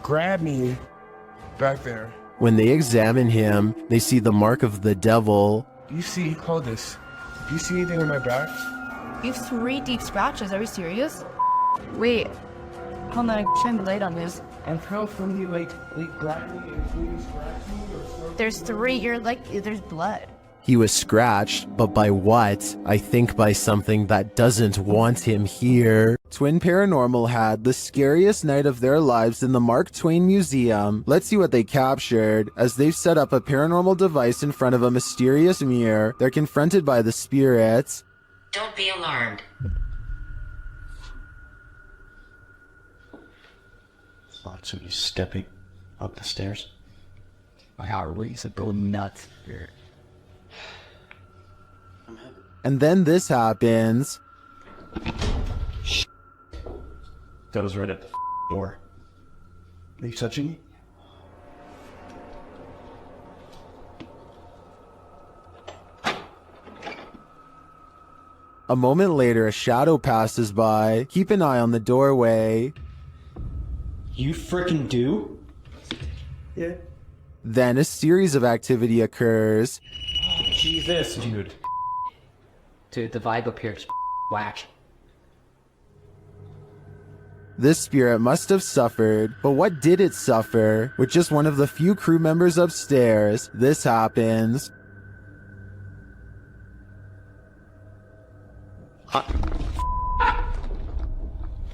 O: grabbed me back there.
A: When they examine him, they see the mark of the devil.
O: Hold this. Do you see anything on my back?
U: You have 3 deep scratches. Are you serious? Wait. Hold on, shine the light on this.
O: And how from you grabbed me and scratched me or something?
U: There's 3. There's blood.
A: He was scratched, but by what? I think by something that doesn't want him here. Twin Paranormal had the scariest night of their lives in the Mark Twain Museum. Let's see what they captured. As they've set up a paranormal device in front of a mysterious mirror, they're confronted by the spirits.
P: Don't be alarmed.
B: Thought somebody stepping up the stairs.
M: My heart races and go nuts.
A: And then this happens.
B: That was right at the door. Are you touching me?
A: A moment later, a shadow passes by. Keep an eye on the doorway.
B: You frickin' do? Yeah.
A: Then a series of activity occurs.
B: Jesus, dude.
M: Dude, the vibe up here is whack.
A: This spirit must have suffered, but what did it suffer? With just one of the few crew members upstairs, this happens.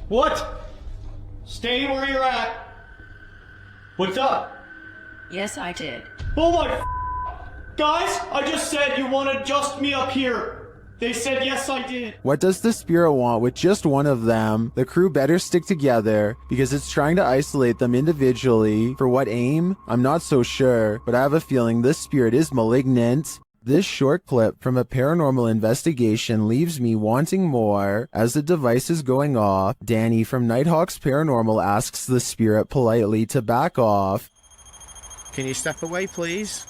B: What? Stay where you're at. What's up?
P: Yes, I did.
B: Oh my guys, I just said you want to just me up here. They said yes, I did.
A: What does the spirit want with just one of them? The crew better stick together because it's trying to isolate them individually. For what aim? I'm not so sure, but I have a feeling this spirit is malignant. This short clip from a paranormal investigation leaves me wanting more. As the device is going off, Danny from Nighthawks Paranormal asks the spirit politely to back off.
S: Can you step away, please?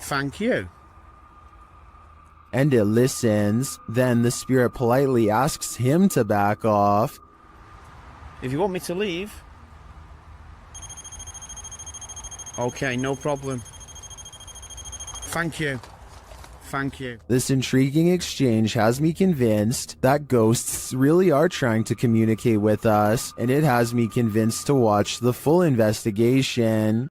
S: Thank you.
A: And it listens. Then the spirit politely asks him to back off.
S: If you want me to leave. Okay, no problem. Thank you. Thank you.
A: This intriguing exchange has me convinced that ghosts really are trying to communicate with us, and it has me convinced to watch the full investigation.